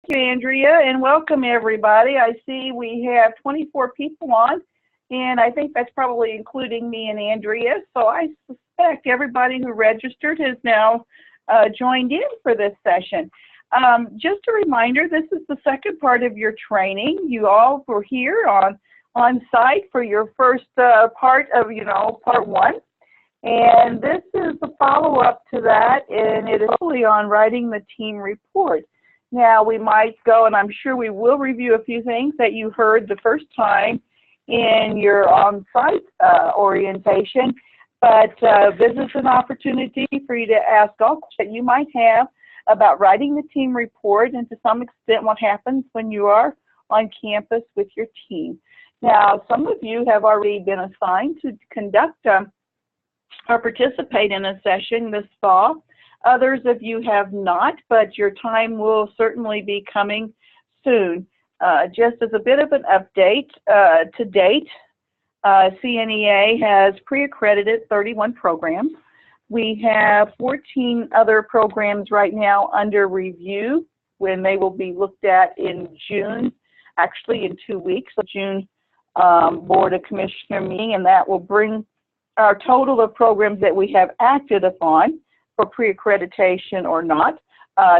you, Andrea, and welcome everybody. I see we have 24 people on, and I think that's probably including me and Andrea. So I suspect everybody who registered has now joined in for this session. Just a reminder, this is the second part of your training. You all were here on site for your first part of, part one. And this is a follow-up to that, and it is really on writing the team report. Now, we might go, and I'm sure we will review a few things that you heard the first time in your on-site orientation, but this is an opportunity for you to ask all questions that you might have about writing the team report and to some extent what happens when you are on campus with your team. Now, some of you have already been assigned to conduct or participate in a session this fall. Others of you have not, but your time will certainly be coming soon. Just as a bit of an update, to date, CNEA has pre-accredited 31 programs. We have 14 other programs right now under review when they will be looked at in June, actually in 2 weeks, the June Board of Commissioner meeting, and that will bring our total of programs that we have acted upon for pre-accreditation or not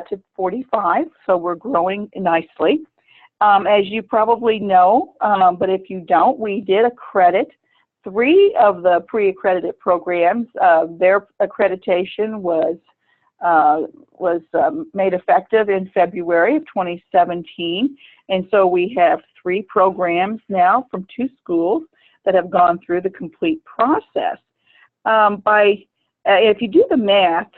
to 45, so we're growing nicely. As you probably know, but if you don't, we did accredit 3 of the pre-accredited programs. Their accreditation was made effective in February of 2017, and so we have 3 programs now from 2 schools that have gone through the complete process. If you do the math,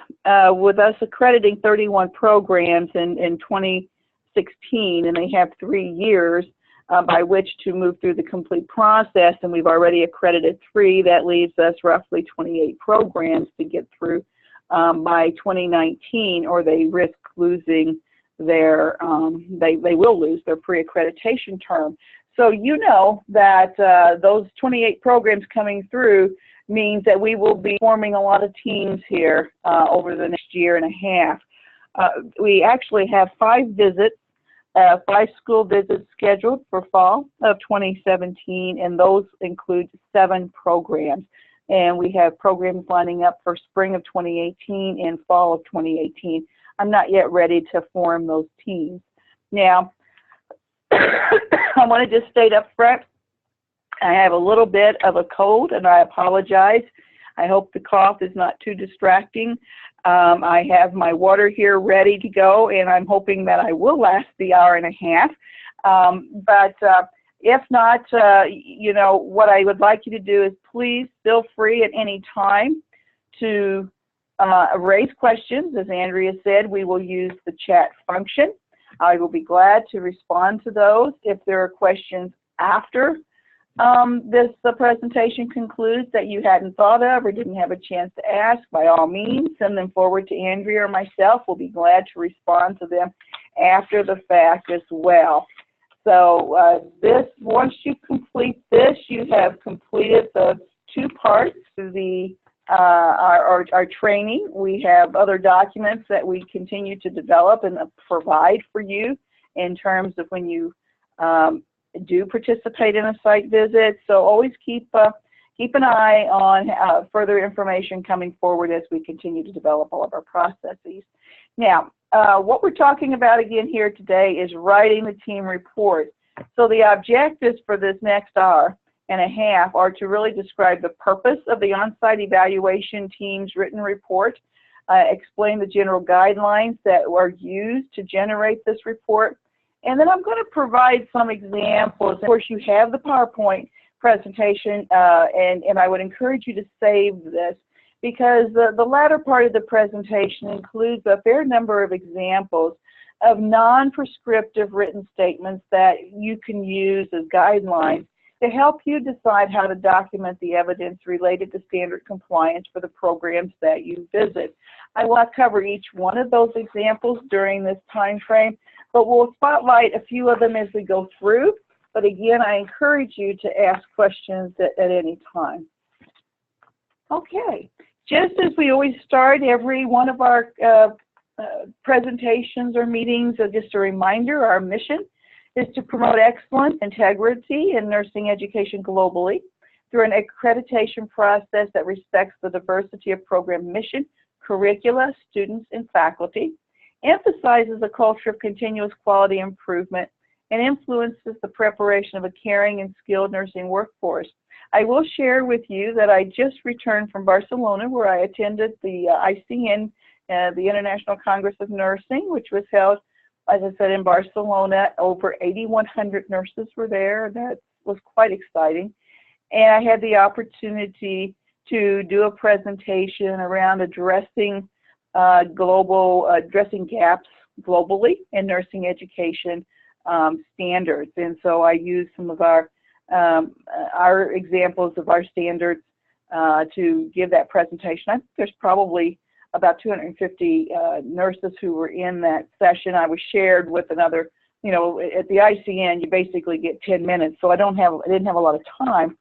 with us accrediting 31 programs in 2016, and they have 3 years by which to move through the complete process, and we've already accredited 3, that leaves us roughly 28 programs to get through by 2019, or they risk losing their, they will lose their pre-accreditation term. So you know that those 28 programs coming through means that we will be forming a lot of teams here over the next year and a half. We actually have 5 visits, 5 school visits scheduled for fall of 2017, and those include 7 programs. And we have programs lining up for spring of 2018 and fall of 2018. I'm not yet ready to form those teams. Now, I want to just state up front, I have a little bit of a cold, and I apologize. I hope the cough is not too distracting. I have my water here ready to go, and I'm hoping that I will last the hour and a half. But if not, what I would like you to do is please feel free at any time to raise questions. As Andrea said, we will use the chat function. I will be glad to respond to those. If there are questions after this presentation concludes that you hadn't thought of or didn't have a chance to ask, by all means, send them forward to Andrea or myself. We'll be glad to respond to them after the fact as well. So once you complete this, you have completed the 2 parts of the our training. We have other documents that we continue to develop and provide for you in terms of when you do participate in a site visit. So always keep an eye on further information coming forward as we continue to develop all of our processes. Now, what we're talking about again here today is writing the team report. So the objectives for this next hour and a half are to really describe the purpose of the on-site evaluation team's written report, explain the general guidelines that were used to generate this report, and then I'm going to provide some examples. Of course, you have the PowerPoint presentation, and I would encourage you to save this because the latter part of the presentation includes a fair number of examples of non-prescriptive written statements that you can use as guidelines to help you decide how to document the evidence related to standard compliance for the programs that you visit. I will not cover each one of those examples during this time frame, but we'll spotlight a few of them as we go through. But again, I encourage you to ask questions at any time. Okay, just as we always start every one of our presentations or meetings, just a reminder, our mission is to promote excellence, integrity in nursing education globally through an accreditation process that respects the diversity of program mission, curricula, students, and faculty, emphasizes a culture of continuous quality improvement, and influences the preparation of a caring and skilled nursing workforce. I will share with you that I just returned from Barcelona, where I attended the ICN, the International Congress of Nursing, which was held, as I said, in Barcelona. Over 8,100 nurses were there. That was quite exciting. And I had the opportunity to do a presentation around addressing addressing gaps globally in nursing education standards. And so I used some of our examples of our standards to give that presentation. I think there's probably about 250 nurses who were in that session. I was shared with another, you know, at the ICN you basically get 10 minutes, so I didn't have a lot of time.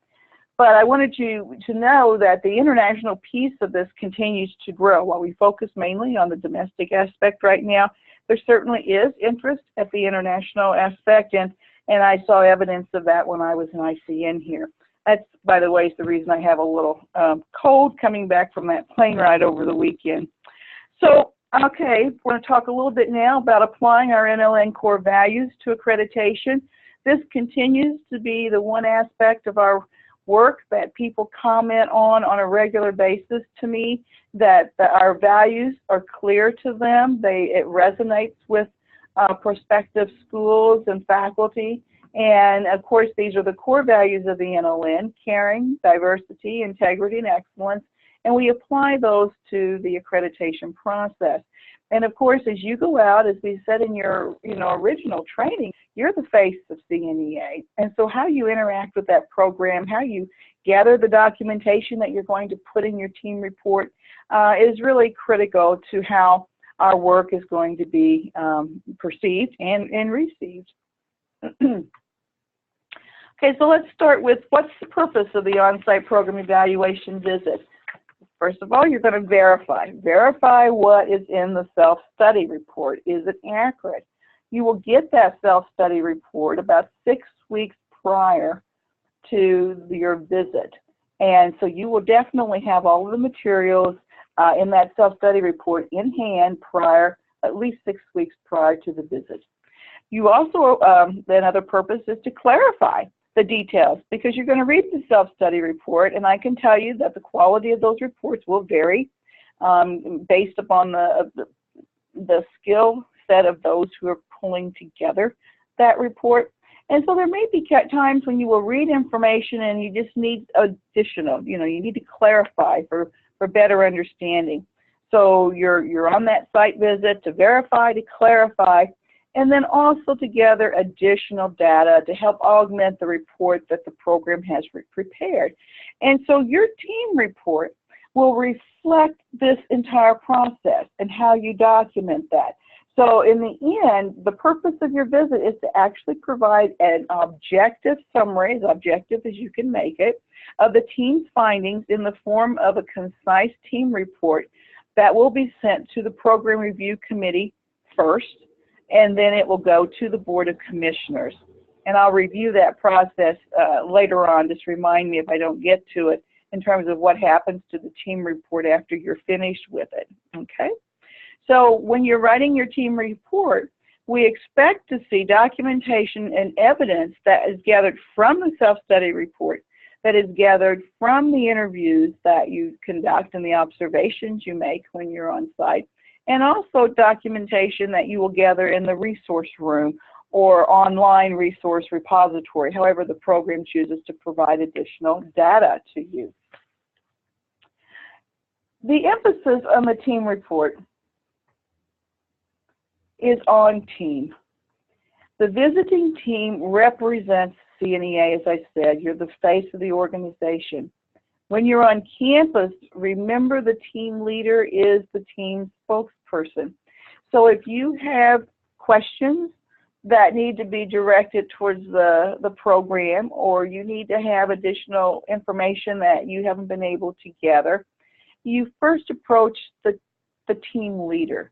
But I wanted you to know that the international piece of this continues to grow. While we focus mainly on the domestic aspect right now, there certainly is interest at the international aspect, and I saw evidence of that when I was in ICN here. That's, by the way, is the reason I have a little cold coming back from that plane ride over the weekend. So, okay, we're going to talk a little bit now about applying our NLN core values to accreditation. This continues to be the one aspect of our work that people comment on a regular basis to me, that our values are clear to them. It resonates with prospective schools and faculty. And of course, these are the core values of the NLN: caring, diversity, integrity, and excellence. And we apply those to the accreditation process. And of course, as you go out, as we said in your original training, you're the face of CNEA. And so how you interact with that program, how you gather the documentation that you're going to put in your team report is really critical to how our work is going to be perceived and received. Okay, so let's start with what's the purpose of the on-site program evaluation visit. First of all, you're going to verify what is in the self-study report. Is it accurate? You will get that self-study report about 6 weeks prior to your visit. And so you will definitely have all of the materials in that self-study report in hand at least 6 weeks prior to the visit. You also, another purpose is to clarify the details, because you're going to read the self-study report, and I can tell you that the quality of those reports will vary based upon the skill set of those who are pulling together that report. And so there may be times when you will read information and you just need additional, you need to clarify for better understanding. So you're on that site visit to verify, to clarify, and then also to gather additional data to help augment the report that the program has prepared. And so your team report will reflect this entire process and how you document that. So in the end, the purpose of your visit is to actually provide an objective summary, as objective as you can make it, of the team's findings in the form of a concise team report that will be sent to the Program Review Committee first, and then it will go to the Board of Commissioners. And I'll review that process later on. Just remind me if I don't get to it in terms of what happens to the team report after you're finished with it, okay? So when you're writing your team report, we expect to see documentation and evidence that is gathered from the self-study report, that is gathered from the interviews that you conduct and the observations you make when you're on site, and also documentation that you will gather in the resource room or online resource repository, however the program chooses to provide additional data to you. The emphasis on the team report is on team. The visiting team represents CNEA, as I said. You're the face of the organization. When you're on campus, remember the team leader is the team spokesperson. So if you have questions that need to be directed towards the program, or you need to have additional information that you haven't been able to gather, you first approach the team leader.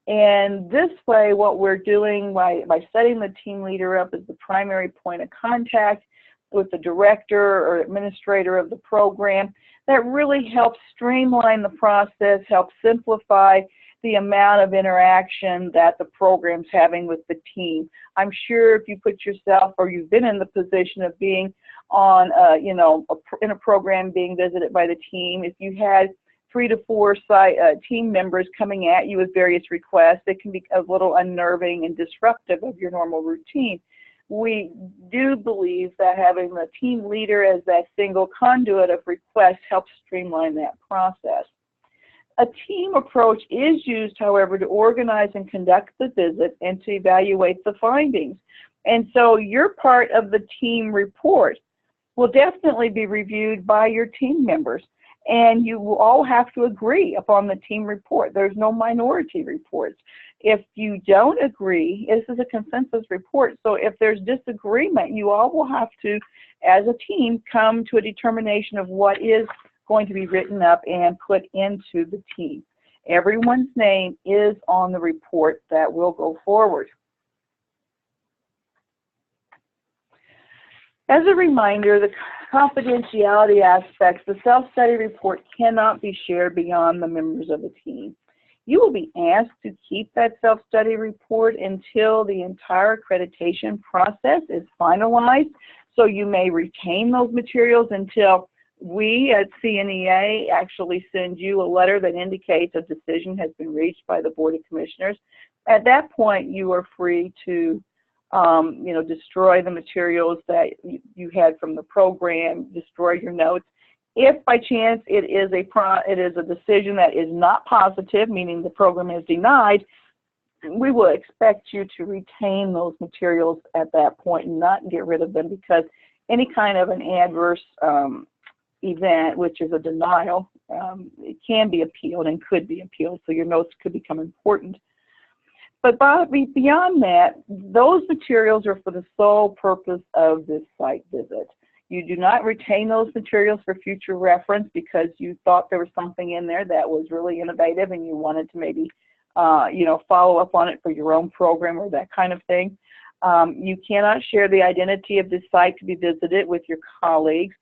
And this way, what we're doing by setting the team leader up as the primary point of contact with the director or administrator of the program, that really helps streamline the process, helps simplify the amount of interaction that the program's having with the team. I'm sure if you put yourself, or you've been in the position of being on, in a program being visited by the team, if you had 3 to 4 team members coming at you with various requests, it can be a little unnerving and disruptive of your normal routine. We do believe that having the team leader as that single conduit of requests helps streamline that process. A team approach is used, however, to organize and conduct the visit and to evaluate the findings. And so your part of the team report will definitely be reviewed by your team members. And you will all have to agree upon the team report. There's no minority reports. If you don't agree, this is a consensus report, so if there's disagreement, you all will have to, as a team, come to a determination of what is going to be written up and put into the team. Everyone's name is on the report that will go forward. As a reminder, the confidentiality aspects, the self-study report cannot be shared beyond the members of the team. You will be asked to keep that self-study report until the entire accreditation process is finalized, so you may retain those materials until we at CNEA actually send you a letter that indicates a decision has been reached by the Board of Commissioners. At that point, you are free to destroy the materials that you had from the program, destroy your notes. If by chance it is a decision that is not positive, meaning the program is denied, we will expect you to retain those materials at that point and not get rid of them, because any kind of an adverse event, which is a denial, it can be appealed and could be appealed, so your notes could become important. But beyond that, those materials are for the sole purpose of this site visit. You do not retain those materials for future reference because you thought there was something in there that was really innovative and you wanted to maybe, follow up on it for your own program or that kind of thing. You cannot share the identity of this site to be visited with your colleagues.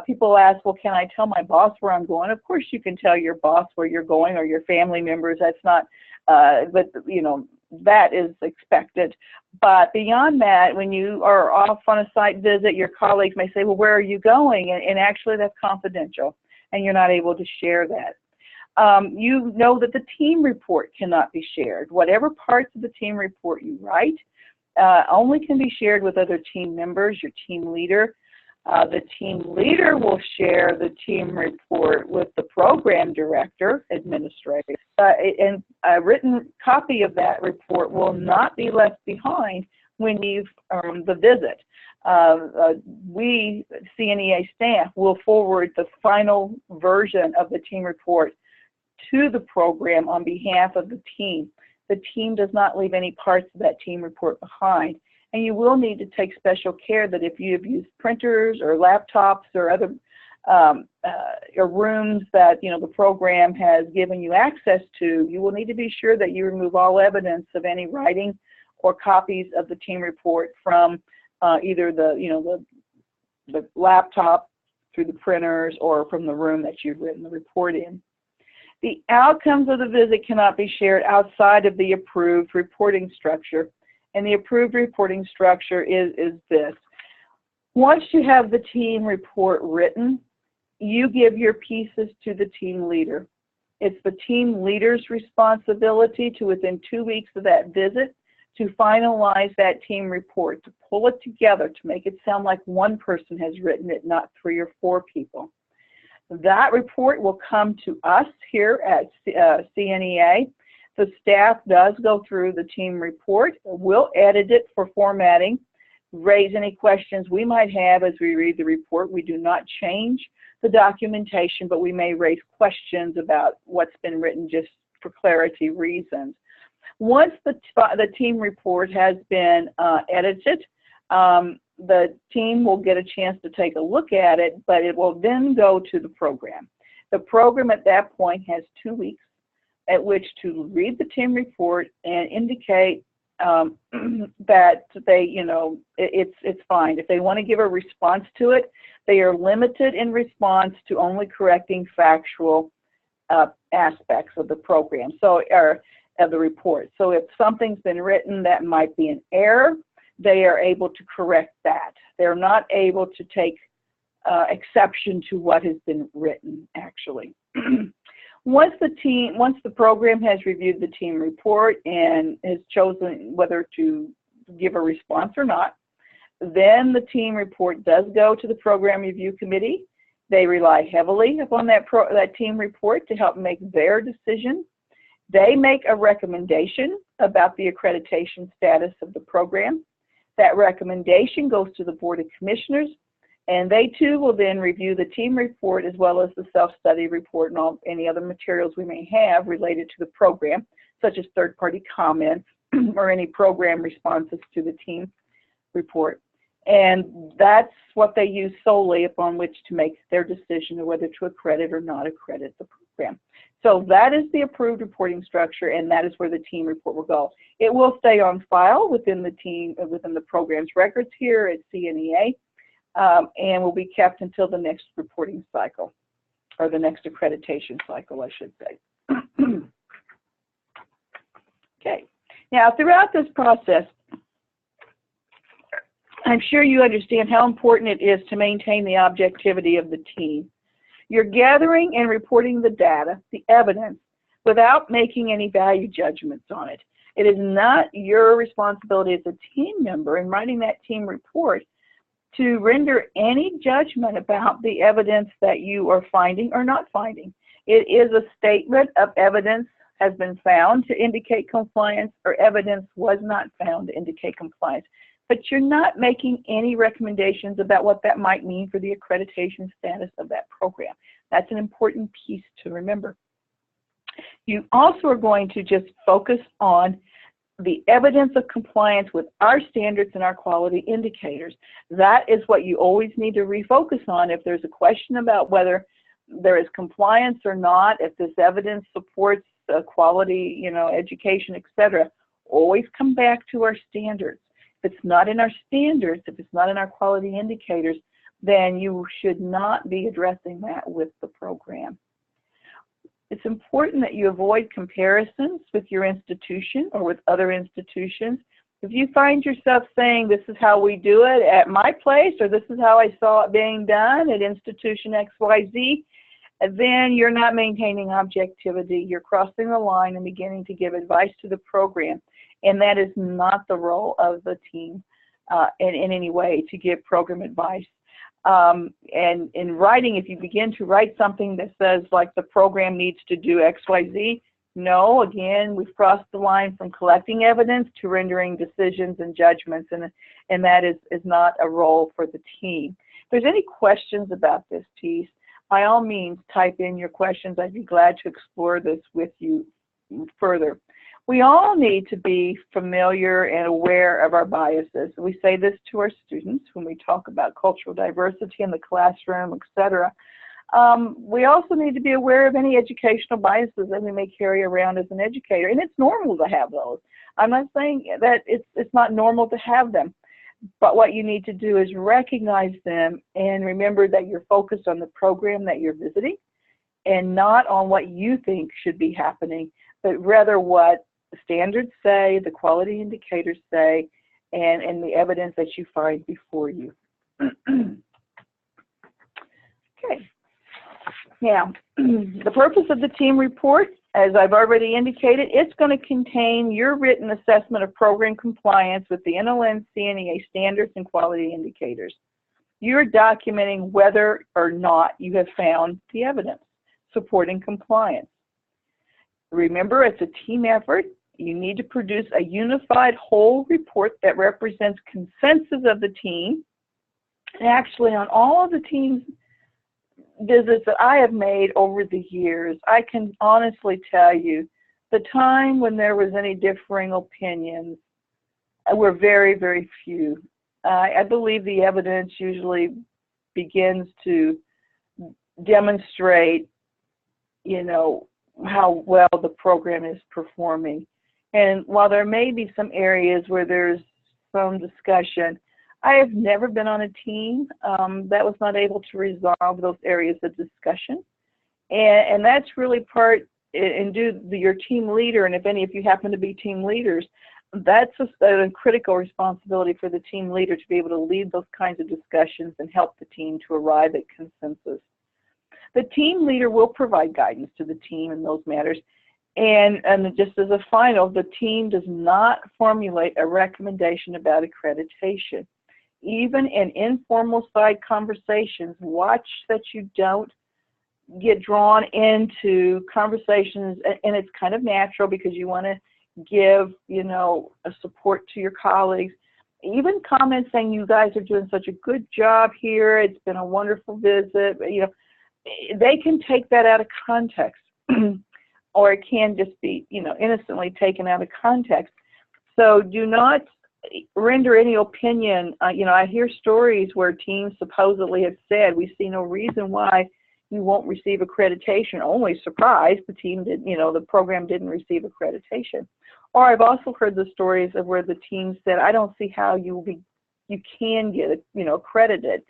People ask, well, can I tell my boss where I'm going? Of course you can tell your boss where you're going, or your family members. That's not, that is expected. But beyond that, when you are off on a site visit, your colleagues may say, well, where are you going? And actually that's confidential, and you're not able to share that. You know that the team report cannot be shared. Whatever parts of the team report you write only can be shared with other team members, your team leader. The team leader will share the team report with the program director, administrator, and a written copy of that report will not be left behind when you leave the visit. We, CNEA staff, will forward the final version of the team report to the program on behalf of the team. The team does not leave any parts of that team report behind. And you will need to take special care that if you have used printers or laptops or other or rooms that the program has given you access to, you will need to be sure that you remove all evidence of any writing or copies of the team report from either the laptop through the printers or from the room that you've written the report in. The outcomes of the visit cannot be shared outside of the approved reporting structure. And the approved reporting structure is this. Once you have the team report written, you give your pieces to the team leader. It's the team leader's responsibility to, within 2 weeks of that visit, to finalize that team report, to pull it together, to make it sound like one person has written it, not 3 or 4 people. That report will come to us here at CNEA. The staff does go through the team report. We'll edit it for formatting, raise any questions we might have as we read the report. We do not change the documentation, but we may raise questions about what's been written just for clarity reasons. Once the team report has been edited, the team will get a chance to take a look at it, but it will then go to the program. The program at that point has 2 weeks at which to read the team report and indicate that they, you know, it's fine. If they want to give a response to it, they are limited in response to only correcting factual aspects of the program, so or of the report. So if something's been written that might be an error, they are able to correct that. They're not able to take exception to what has been written, actually. Once the program has reviewed the team report and has chosen whether to give a response or not, then the team report does go to the program review committee. They rely heavily upon that team report to help make their decision. They make a recommendation about the accreditation status of the program. That recommendation goes to the Board of Commissioners, and they too will then review the team report as well as the self-study report and any other materials we may have related to the program, such as third-party comments or any program responses to the team report. And that's what they use solely upon which to make their decision of whether to accredit or not accredit the program. So that is the approved reporting structure, and that is where the team report will go. It will stay on file within the program's records here at CNEA, and will be kept until the next reporting cycle, or the next accreditation cycle, I should say. Okay. Now, throughout this process, I'm sure you understand how important it is to maintain the objectivity of the team. You're gathering and reporting the data, the evidence, without making any value judgments on it. It is not your responsibility as a team member in writing that team report to render any judgment about the evidence that you are finding or not finding. It is a statement of evidence has been found to indicate compliance, or evidence was not found to indicate compliance. But you're not making any recommendations about what that might mean for the accreditation status of that program. That's an important piece to remember. You also are going to just focus on the evidence of compliance with our standards and our quality indicators. That is what you always need to refocus on if there's a question about whether there is compliance or not, if this evidence supports quality, you know, education, etc. Always come back to our standards. If it's not in our standards, if it's not in our quality indicators, then you should not be addressing that with the program. It's important that you avoid comparisons with your institution or with other institutions. If you find yourself saying, this is how we do it at my place, or this is how I saw it being done at institution XYZ, then you're not maintaining objectivity. You're crossing the line and beginning to give advice to the program. And that is not the role of the team in any way, to give program advice. And in writing, if you begin to write something that says, like, the program needs to do X, Y, Z, no, again, we've crossed the line from collecting evidence to rendering decisions and judgments, and that is not a role for the team. If there's any questions about this piece, by all means, type in your questions. I'd be glad to explore this with you further. We all need to be familiar and aware of our biases. We say this to our students when we talk about cultural diversity in the classroom, etc. We also need to be aware of any educational biases that we may carry around as an educator, and it's normal to have those. I'm not saying that it's not normal to have them, but what you need to do is recognize them and remember that you're focused on the program that you're visiting and not on what you think should be happening, but rather what the standards say, the quality indicators say, and the evidence that you find before you. Okay. Now, the purpose of the team report, as I've already indicated, it's going to contain your written assessment of program compliance with the NLN CNEA standards and quality indicators. You're documenting whether or not you have found the evidence supporting compliance. Remember, it's a team effort. You need to produce a unified whole report that represents consensus of the team. And actually, on all of the team visits that I have made over the years, I can honestly tell you the time when there was any differing opinions were very, very few. I believe the evidence usually begins to demonstrate, you know, how well the program is performing. And while there may be some areas where there's some discussion, I have never been on a team that was not able to resolve those areas of discussion. And that's really part, and your team leader, and if any of you happen to be team leaders, that's a critical responsibility for the team leader to be able to lead those kinds of discussions and help the team to arrive at consensus. The team leader will provide guidance to the team in those matters. And just as a final, the team does not formulate a recommendation about accreditation. Even in informal side conversations, watch that you don't get drawn into conversations, and it's kind of natural because you want to give, a support to your colleagues. Even comments saying, you guys are doing such a good job here, it's been a wonderful visit, they can take that out of context, or it can just be, innocently taken out of context. So do not render any opinion. I hear stories where teams supposedly have said, we see no reason why you won't receive accreditation. Only surprised the team did, the program didn't receive accreditation. Or I've also heard the stories of where the team said, I don't see how you can get, accredited.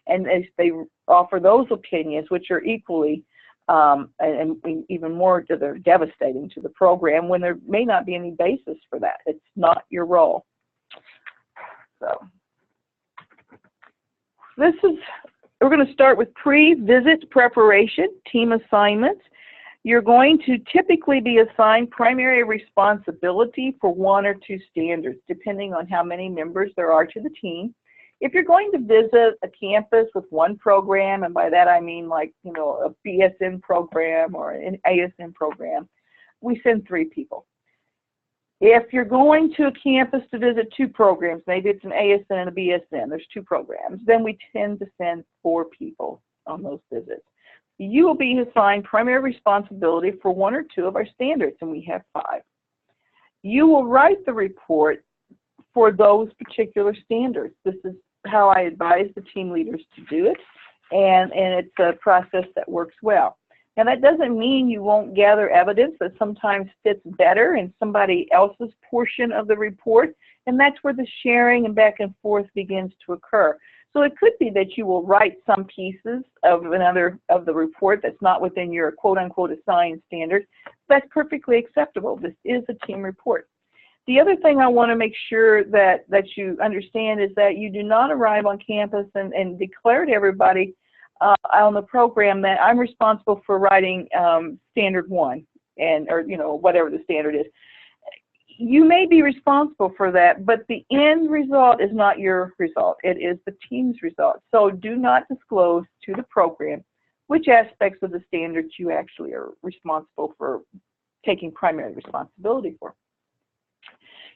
And they offer those opinions, which are equally and even more devastating to the program, when there may not be any basis for that. It's not your role. So we're going to start with pre-visit preparation, team assignments. You're going to typically be assigned primary responsibility for 1 or 2 standards, depending on how many members there are to the team. If you're going to visit a campus with one program, and by that I mean like, a BSN program or an ASN program, we send 3 people. If you're going to a campus to visit 2 programs, maybe it's an ASN and a BSN, there's 2 programs, then we tend to send 4 people on those visits. You will be assigned primary responsibility for 1 or 2 of our standards, and we have 5. You will write the report for those particular standards. This is how I advise the team leaders to do it, and it's a process that works well. Now, that doesn't mean you won't gather evidence that sometimes fits better in somebody else's portion of the report, and that's where the sharing and back and forth begins to occur. So it could be that you will write some pieces of the report that's not within your quote-unquote assigned standard. That's perfectly acceptable. This is a team report. The other thing I want to make sure that you understand is that you do not arrive on campus and declare to everybody on the program that I'm responsible for writing standard 1 or whatever the standard is. You may be responsible for that, but the end result is not your result. It is the team's result. So do not disclose to the program which aspects of the standards you actually are responsible for taking primary responsibility for.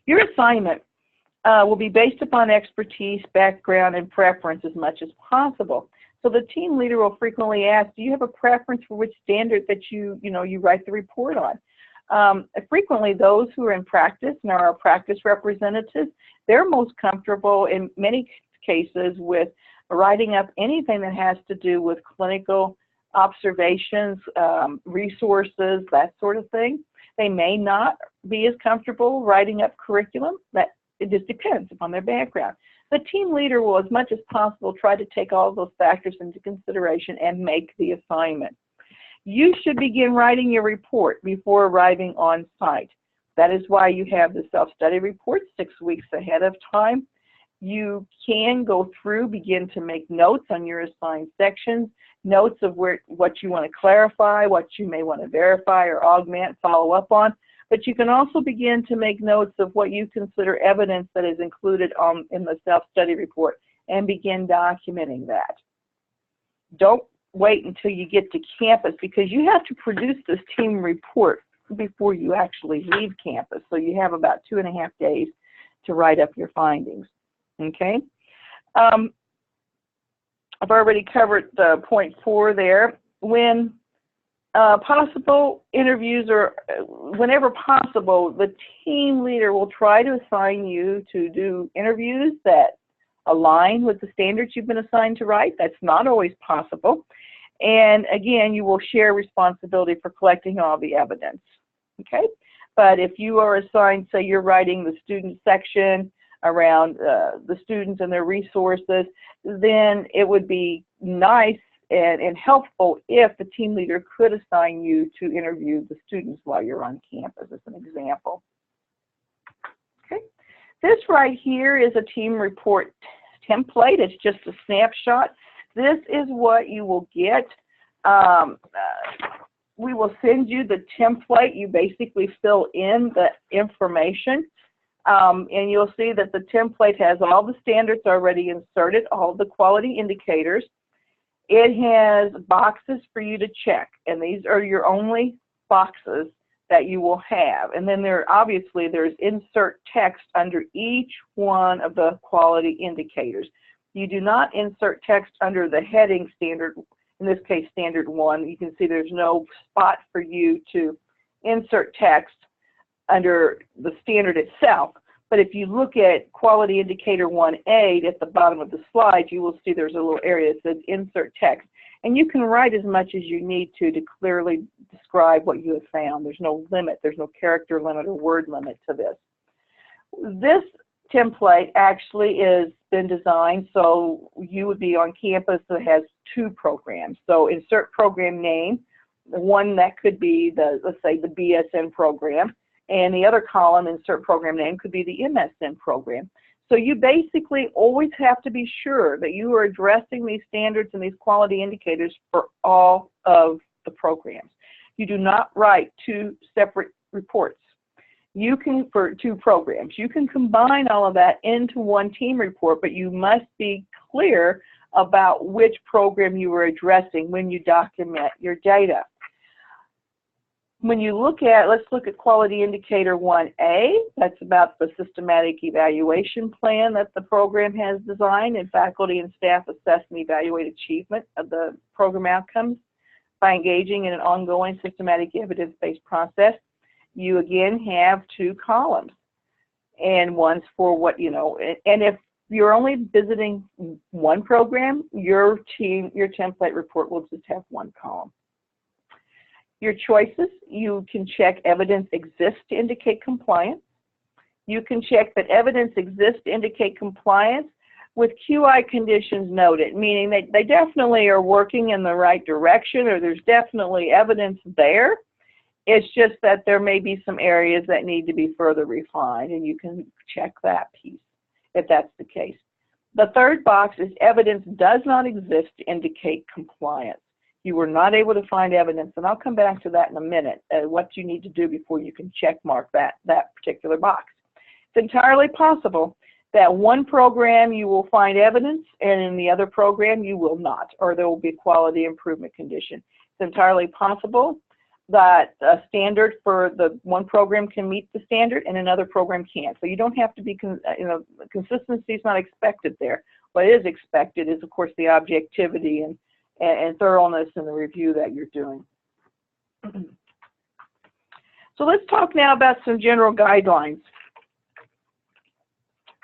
Your assignment will be based upon expertise, background, and preference as much as possible. So the team leader will frequently ask, do you have a preference for which standard that you write the report on? Frequently, those who are in practice and are our practice representatives, they're most comfortable in many cases with writing up anything that has to do with clinical observations, resources, that sort of thing. They may not be as comfortable writing up curriculum. It just depends upon their background. The team leader will, as much as possible, try to take all those factors into consideration and make the assignment. You should begin writing your report before arriving on site. That is why you have the self-study report 6 weeks ahead of time. You can go through, begin to make notes on your assigned sections, notes of what you want to clarify, what you may want to verify or augment, follow up on. But you can also begin to make notes of what you consider evidence that is included in the self-study report and begin documenting that. Don't wait until you get to campus, because you have to produce this team report before you actually leave campus. So you have about 2.5 days to write up your findings. Okay? I've already covered point 4 there. When possible, interviews are, whenever possible, the team leader will try to assign you to do interviews that align with the standards you've been assigned to write. That's not always possible. And again, you will share responsibility for collecting all the evidence. Okay? But if you are assigned, say you're writing the student section around the students and their resources, then it would be nice and helpful if the team leader could assign you to interview the students while you're on campus, as an example. Okay. This right here is a team report template. It's just a snapshot. This is what you will get. We will send you the template. You basically fill in the information, and you'll see that the template has all the standards already inserted, all the quality indicators. It has boxes for you to check, and these are your only boxes that you will have. And then obviously there's insert text under each one of the quality indicators. You do not insert text under the heading standard, in this case standard 1. You can see there's no spot for you to insert text under the standard itself. But if you look at quality indicator 1A at the bottom of the slide, you will see there's a little area that says insert text. And you can write as much as you need to clearly describe what you have found. There's no limit. There's no character limit or word limit to this. This template actually has been designed so you would be on campus that has 2 programs. So insert program name, one that could be let's say the BSN program, and the other column, insert program name, could be the MSN program. So you basically always have to be sure that you are addressing these standards and these quality indicators for all of the programs. You do not write 2 separate reports. You can, for 2 programs, you can combine all of that into one team report, but you must be clear about which program you are addressing when you document your data. When you look at, let's look at quality indicator 1A, that's about the systematic evaluation plan that the program has designed, and faculty and staff assess and evaluate achievement of the program outcomes by engaging in an ongoing systematic evidence-based process. You again have 2 columns, and one's for what, and if you're only visiting one program, your template report will just have 1 column. Your choices, you can check evidence exists to indicate compliance. You can check that evidence exists to indicate compliance with QI conditions noted, meaning that they definitely are working in the right direction, or there's definitely evidence there. It's just that there may be some areas that need to be further refined, and you can check that piece if that's the case. The third box is evidence does not exist to indicate compliance. You were not able to find evidence, and I'll come back to that in a minute, what you need to do before you can check mark that particular box. It's entirely possible that one program you will find evidence, and in the other program you will not, or there will be a quality improvement condition. It's entirely possible that a standard for the one program can meet the standard and another program can't. So you don't have to be, consistency is not expected there. What is expected is, of course, the objectivity and thoroughness in the review that you're doing. So let's talk now about some general guidelines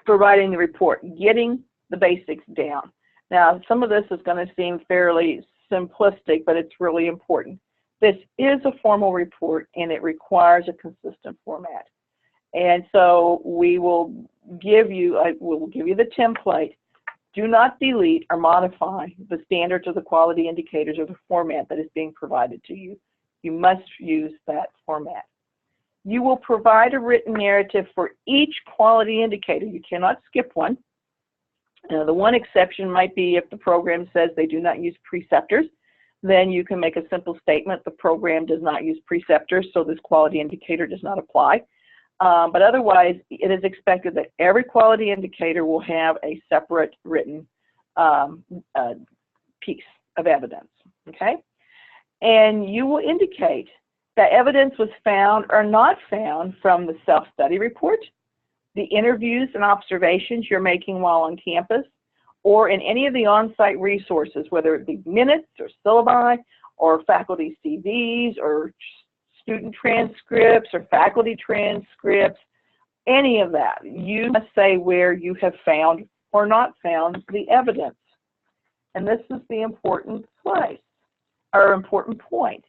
for writing the report, getting the basics down. Now, some of this is going to seem fairly simplistic, but it's really important. This is a formal report, and it requires a consistent format. And so we will give you, the template. Do not delete or modify the standards or the quality indicators or the format that is being provided to you. You must use that format. You will provide a written narrative for each quality indicator. You cannot skip one. The one exception might be if the program says they do not use preceptors, then you can make a simple statement, the program does not use preceptors, so this quality indicator does not apply. But otherwise, it is expected that every quality indicator will have a separate written piece of evidence, okay? And you will indicate that evidence was found or not found from the self-study report, the interviews and observations you're making while on campus, or in any of the on-site resources, whether it be minutes or syllabi or faculty CVs or student transcripts or faculty transcripts, any of that. You must say where you have found or not found the evidence. And this is the important place. our important point.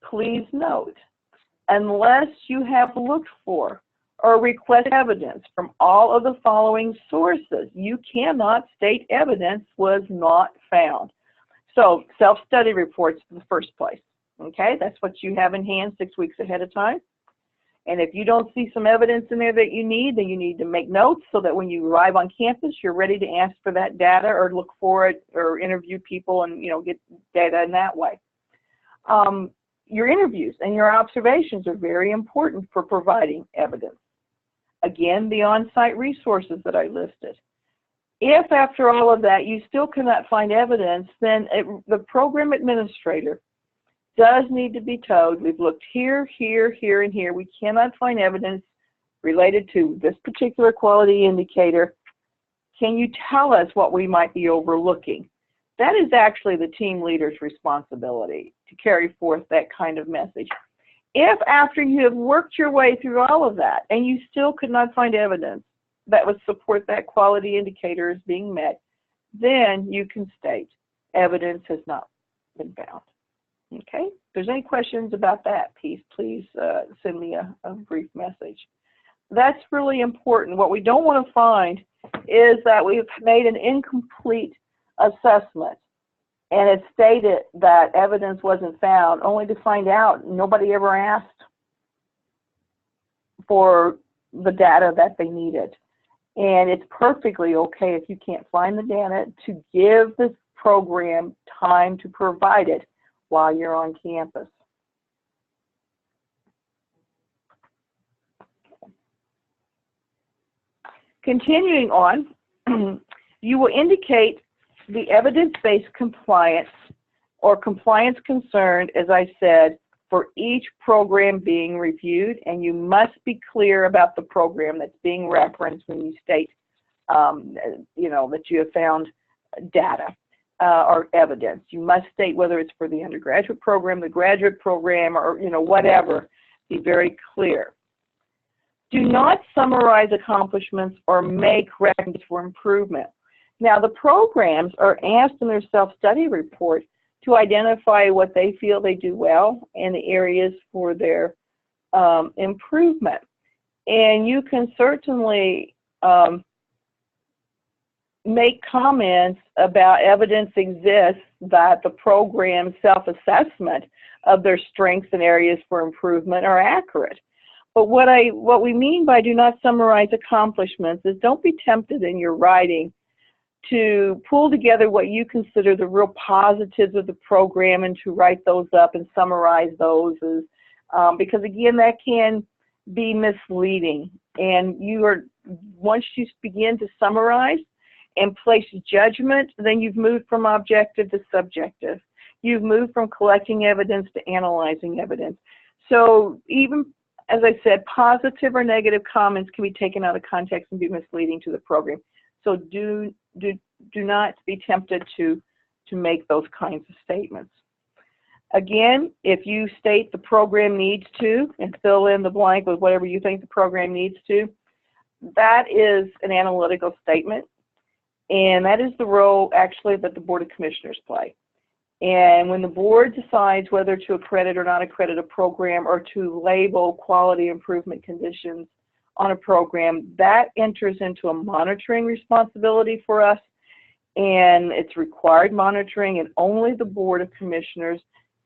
Please note, unless you have looked for or request evidence from all of the following sources, you cannot state evidence was not found. So self-study reports in the first place, okay? That's what you have in hand 6 weeks ahead of time. And if you don't see some evidence in there that you need, then you need to make notes so that when you arrive on campus, you're ready to ask for that data or look for it or interview people and, get data in that way. Your interviews and your observations are very important for providing evidence. Again, the on-site resources that I listed. If after all of that you still cannot find evidence, then the program administrator does need to be told, we've looked here, here, here, and here. We cannot find evidence related to this particular quality indicator. Can you tell us what we might be overlooking? That is actually the team leader's responsibility to carry forth that kind of message. If after you have worked your way through all of that and you still could not find evidence that would support that quality indicator as being met, then you can state evidence has not been found. Okay? If there's any questions about that piece, please send me a brief message. That's really important. What we don't want to find is that we've made an incomplete assessment and it stated that evidence wasn't found, only to find out nobody ever asked for the data that they needed. And it's perfectly okay if you can't find the data to give the program time to provide it while you're on campus. Continuing on, you will indicate the evidence-based compliance or compliance concerned, as I said, for each program being reviewed, and you must be clear about the program that's being referenced when you state, that you have found data or evidence. You must state whether it's for the undergraduate program, the graduate program, or whatever. Be very clear. Do not summarize accomplishments or make recommendations for improvement. Now, the programs are asked in their self-study report to identify what they feel they do well and the areas for their improvement. And you can certainly make comments about evidence exists that the program's self-assessment of their strengths and areas for improvement are accurate. But what we mean by do not summarize accomplishments is don't be tempted in your writing to pull together what you consider the real positives of the program and to write those up and summarize those, because again, that can be misleading. And once you begin to summarize and place judgment, then you've moved from objective to subjective. You've moved from collecting evidence to analyzing evidence. So even, as I said, positive or negative comments can be taken out of context and be misleading to the program. So do not be tempted to make those kinds of statements. Again, if you state the program needs to and fill in the blank with whatever you think the program needs to, that is an analytical statement, and that is the role actually that the Board of Commissioners play. And when the board decides whether to accredit or not accredit a program or to label quality improvement conditions on a program, that enters into a monitoring responsibility for us, and it's required monitoring, and only the Board of Commissioners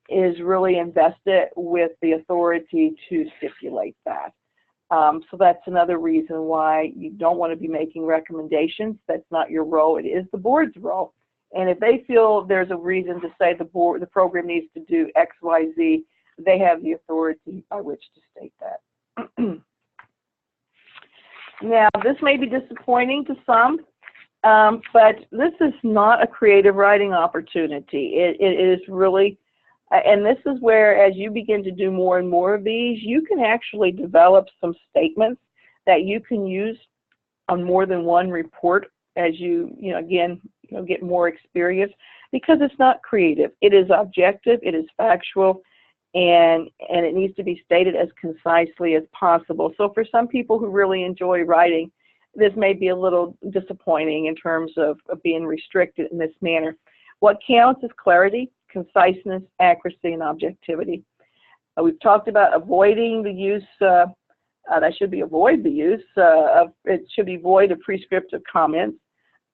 is really invested with the authority to stipulate that. So that's another reason why you don't want to be making recommendations. That's not your role. It is the board's role. And if they feel there's a reason to say the program needs to do X, Y, Z, they have the authority by which to state that. Now, this may be disappointing to some, but this is not a creative writing opportunity. It is really, and this is where, as you begin to do more and more of these, you can actually develop some statements that you can use on more than one report as you get more experience, because it's not creative. It is objective, it is factual, and it needs to be stated as concisely as possible. So for some people who really enjoy writing, this may be a little disappointing in terms of being restricted in this manner. What counts is clarity, conciseness, accuracy, and objectivity. We've talked about avoiding the use, that should be avoid the use of, it should be void of prescriptive comments.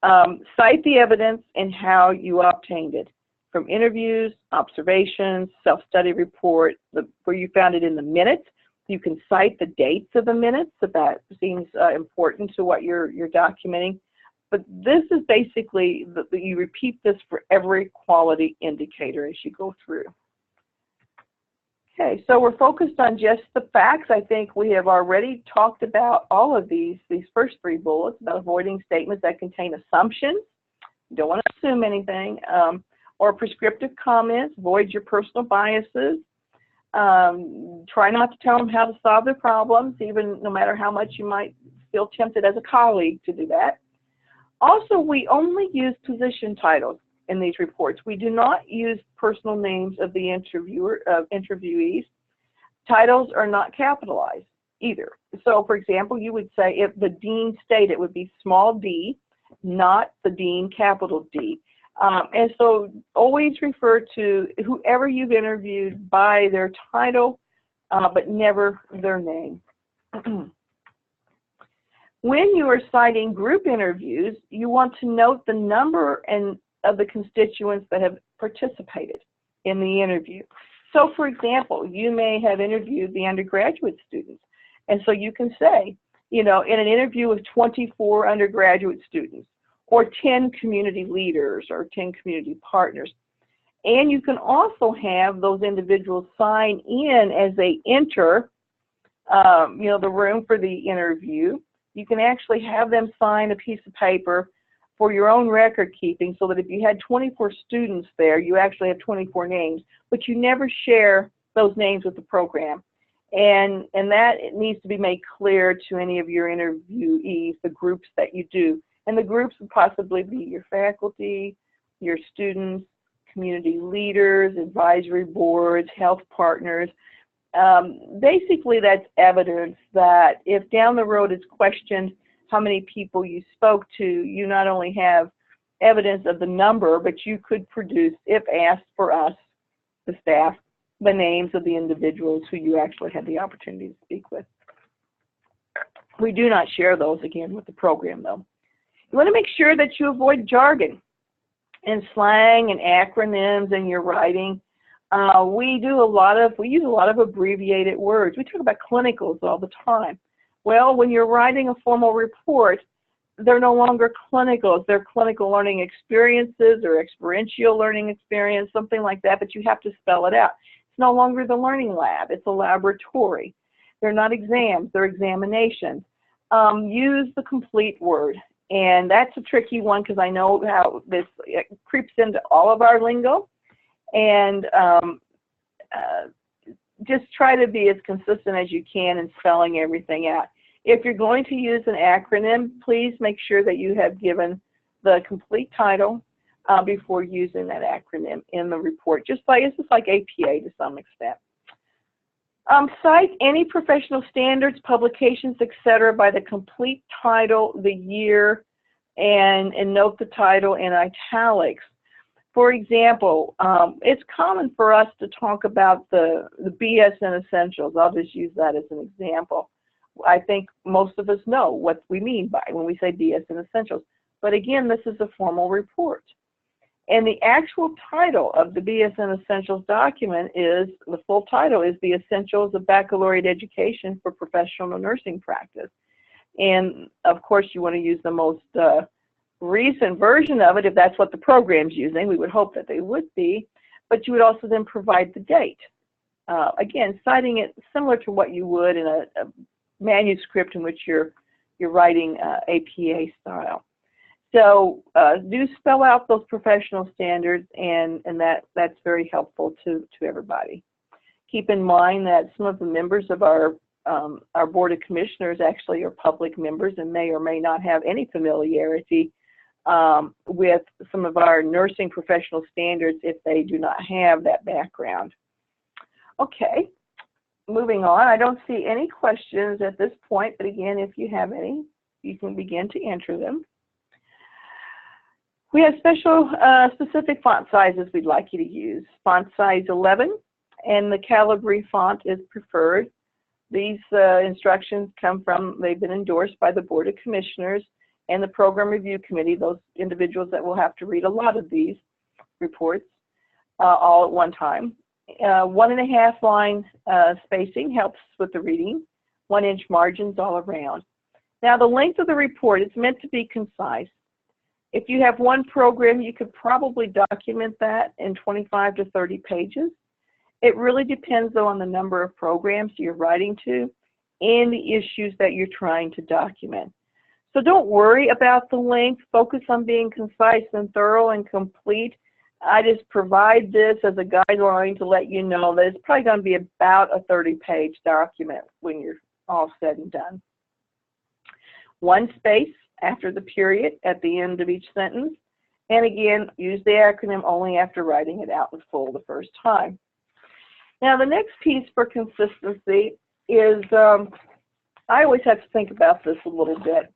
Cite the evidence and how you obtained it from interviews, observations, self-study report, where you found it in the minutes. You can cite the dates of the minutes if that seems important to what you're documenting. But this is basically, you repeat this for every quality indicator as you go through. Okay, so we're focused on just the facts. I think we have already talked about all of these first three bullets about avoiding statements that contain assumptions. You don't want to assume anything. Or prescriptive comments, avoid your personal biases. Try not to tell them how to solve their problems, even no matter how much you might feel tempted as a colleague to do that. Also, we only use position titles in these reports. We do not use personal names of the interviewees. Titles are not capitalized either. So, for example, you would say if the dean stated, it would be small d, not the dean, capital D. And so always refer to whoever you've interviewed by their title, but never their name. When you are citing group interviews, you want to note the number of the constituents that have participated in the interview. So, for example, you may have interviewed the undergraduate students, and so you can say, you know, in an interview with 24 undergraduate students, or 10 community leaders, or 10 community partners. And you can also have those individuals sign in as they enter, you know, the room for the interview. You can actually have them sign a piece of paper for your own record keeping, so that if you had 24 students there, you actually have 24 names, but you never share those names with the program. And that it needs to be made clear to any of your interviewees, the groups that you do. And the groups would possibly be your faculty, your students, community leaders, advisory boards, health partners. Basically, that's evidence that if down the road it's questioned how many people you spoke to, you not only have evidence of the number, but you could produce, if asked for us, the staff, the names of the individuals who you actually had the opportunity to speak with. We do not share those, again, with the program, though. You want to make sure that you avoid jargon and slang and acronyms in your writing. We use a lot of abbreviated words. We talk about clinicals all the time. Well, when you're writing a formal report, they're no longer clinicals. They're clinical learning experiences or experiential learning experience, something like that, but you have to spell it out. It's no longer the learning lab. It's a laboratory. They're not exams. They're examinations. Use the complete word. And that's a tricky one because I know how this creeps into all of our lingo. And just try to be as consistent as you can in spelling everything out. If you're going to use an acronym, please make sure that you have given the complete title before using that acronym in the report. It's just like APA to some extent. Cite any professional standards, publications, etc. by the complete title, the year, and note the title in italics. For example, it's common for us to talk about the BSN Essentials. I'll just use that as an example. I think most of us know what we mean by when we say BSN Essentials. But again, this is a formal report. And the actual title of the BSN Essentials document is, the full title is The Essentials of Baccalaureate Education for Professional Nursing Practice. And of course, you want to use the most recent version of it if that's what the program's using. We would hope that they would be. But you would also then provide the date. Again, citing it similar to what you would in a manuscript in which you're writing APA style. So do spell out those professional standards, and that's very helpful to everybody. Keep in mind that some of the members of our Board of Commissioners actually are public members and may or may not have any familiarity with some of our nursing professional standards if they do not have that background. Okay, moving on. I don't see any questions at this point, but again, if you have any, you can begin to enter them. We have specific font sizes we'd like you to use. Font size 11, and the Calibri font is preferred. These instructions they've been endorsed by the Board of Commissioners and the Program Review Committee, those individuals that will have to read a lot of these reports all at one time. 1.5 line spacing helps with the reading, 1-inch margins all around. Now the length of the report is meant to be concise. If you have one program, you could probably document that in 25 to 30 pages. It really depends though on the number of programs you're writing to and the issues that you're trying to document. So don't worry about the length. Focus on being concise and thorough and complete. I just provide this as a guideline to let you know that it's probably going to be about a 30-page document when you're all said and done. One space after the period at the end of each sentence. And again, use the acronym only after writing it out in full the first time. Now the next piece for consistency is, I always have to think about this a little bit,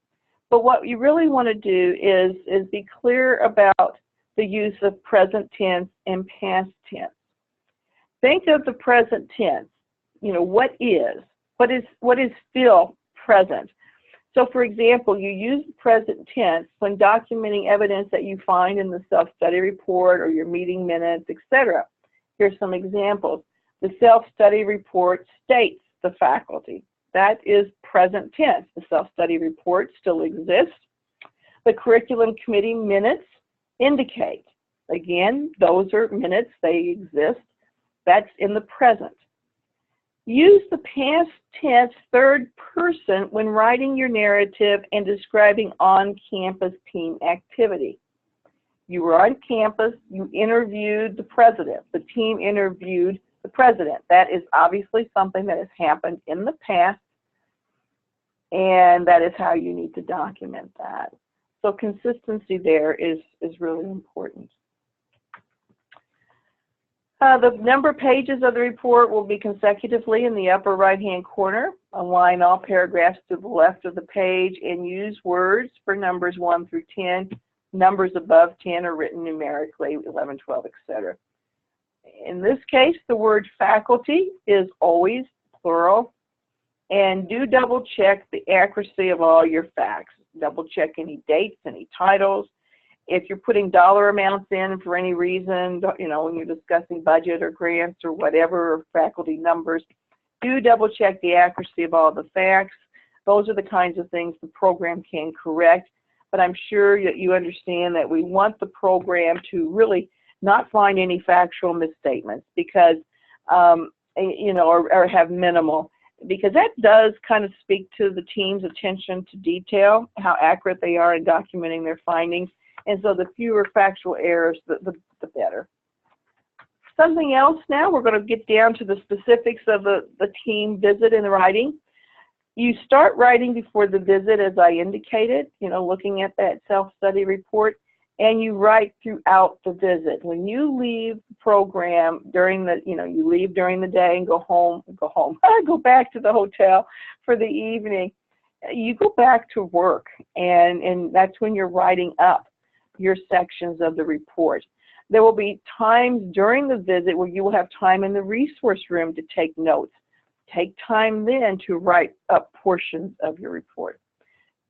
but what you really want to do is be clear about the use of present tense and past tense. Think of the present tense, what is still present. So for example, you use the present tense when documenting evidence that you find in the self-study report or your meeting minutes, etc. Here's some examples. The self-study report states the faculty. That is present tense. The self-study report still exists. The curriculum committee minutes indicate. Again, those are minutes, they exist. That's in the present. Use the past tense third person when writing your narrative and describing on-campus team activity. You were on campus, you interviewed the president, the team interviewed the president. That is obviously something that has happened in the past, and that is how you need to document that. So consistency there is really important. The number of pages of the report will be consecutively in the upper right-hand corner. Align all paragraphs to the left of the page and use words for numbers 1 through 10. Numbers above 10 are written numerically, 11, 12, etc. In this case, the word faculty is always plural. And do double check the accuracy of all your facts. Double check any dates, any titles. If you're putting dollar amounts in for any reason, when you're discussing budget or grants or whatever, or faculty numbers, do double check the accuracy of all the facts. Those are the kinds of things the program can correct. But I'm sure that you understand that we want the program to really not find any factual misstatements because, or have minimal. Because that does kind of speak to the team's attention to detail, how accurate they are in documenting their findings. And so the fewer factual errors, the better. Something else now, we're going to get down to the specifics of the team visit and the writing. You start writing before the visit, as I indicated, looking at that self-study report, and you write throughout the visit. When you leave the program during the, you leave during the day and go back to the hotel for the evening, you go back to work, and that's when you're writing up your sections of the report. There will be times during the visit where you will have time in the resource room to take notes. Take time then to write up portions of your report.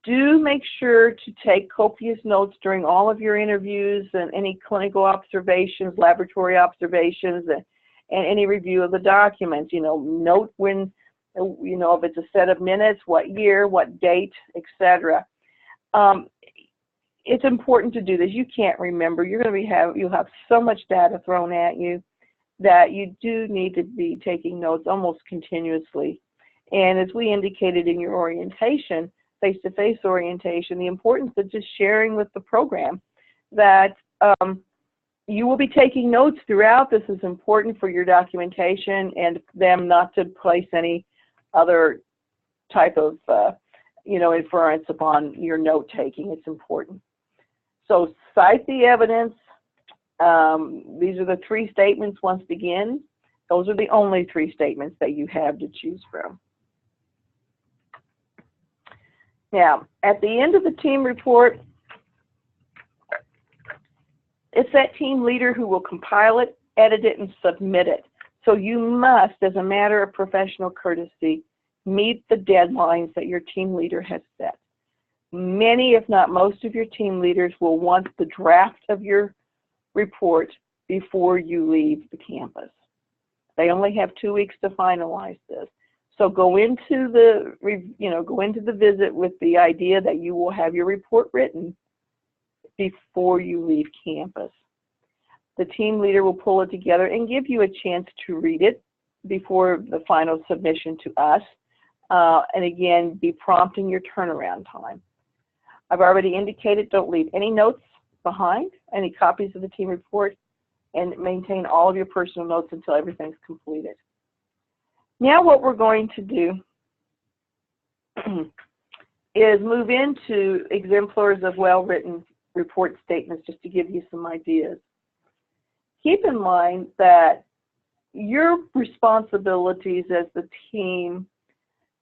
Do make sure to take copious notes during all of your interviews and any clinical observations, laboratory observations, and any review of the documents. Note when, if it's a set of minutes, what year, what date, etc. It's important to do this. You can't remember. You'll have so much data thrown at you that you do need to be taking notes almost continuously. And as we indicated in your orientation, face-to-face orientation, the importance of just sharing with the program that you will be taking notes throughout. This is important for your documentation and them not to place any other type of inference upon your note-taking. It's important. So cite the evidence. These are the 3 statements once again. Those are the only 3 statements that you have to choose from. Now, at the end of the team report, It's that team leader who will compile it, edit it, and submit it. So you must, as a matter of professional courtesy, meet the deadlines that your team leader has set. Many, if not most of your team leaders will want the draft of your report before you leave the campus. They only have 2 weeks to finalize this. So go into the, go into the visit with the idea that you will have your report written before you leave campus. The team leader will pull it together and give you a chance to read it before the final submission to us. And again, be prompt in your turnaround time. I've already indicated don't leave any notes behind, any copies of the team report, and maintain all of your personal notes until everything's completed. Now what we're going to do is move into exemplars of well-written report statements, just to give you some ideas. Keep in mind that your responsibilities as the team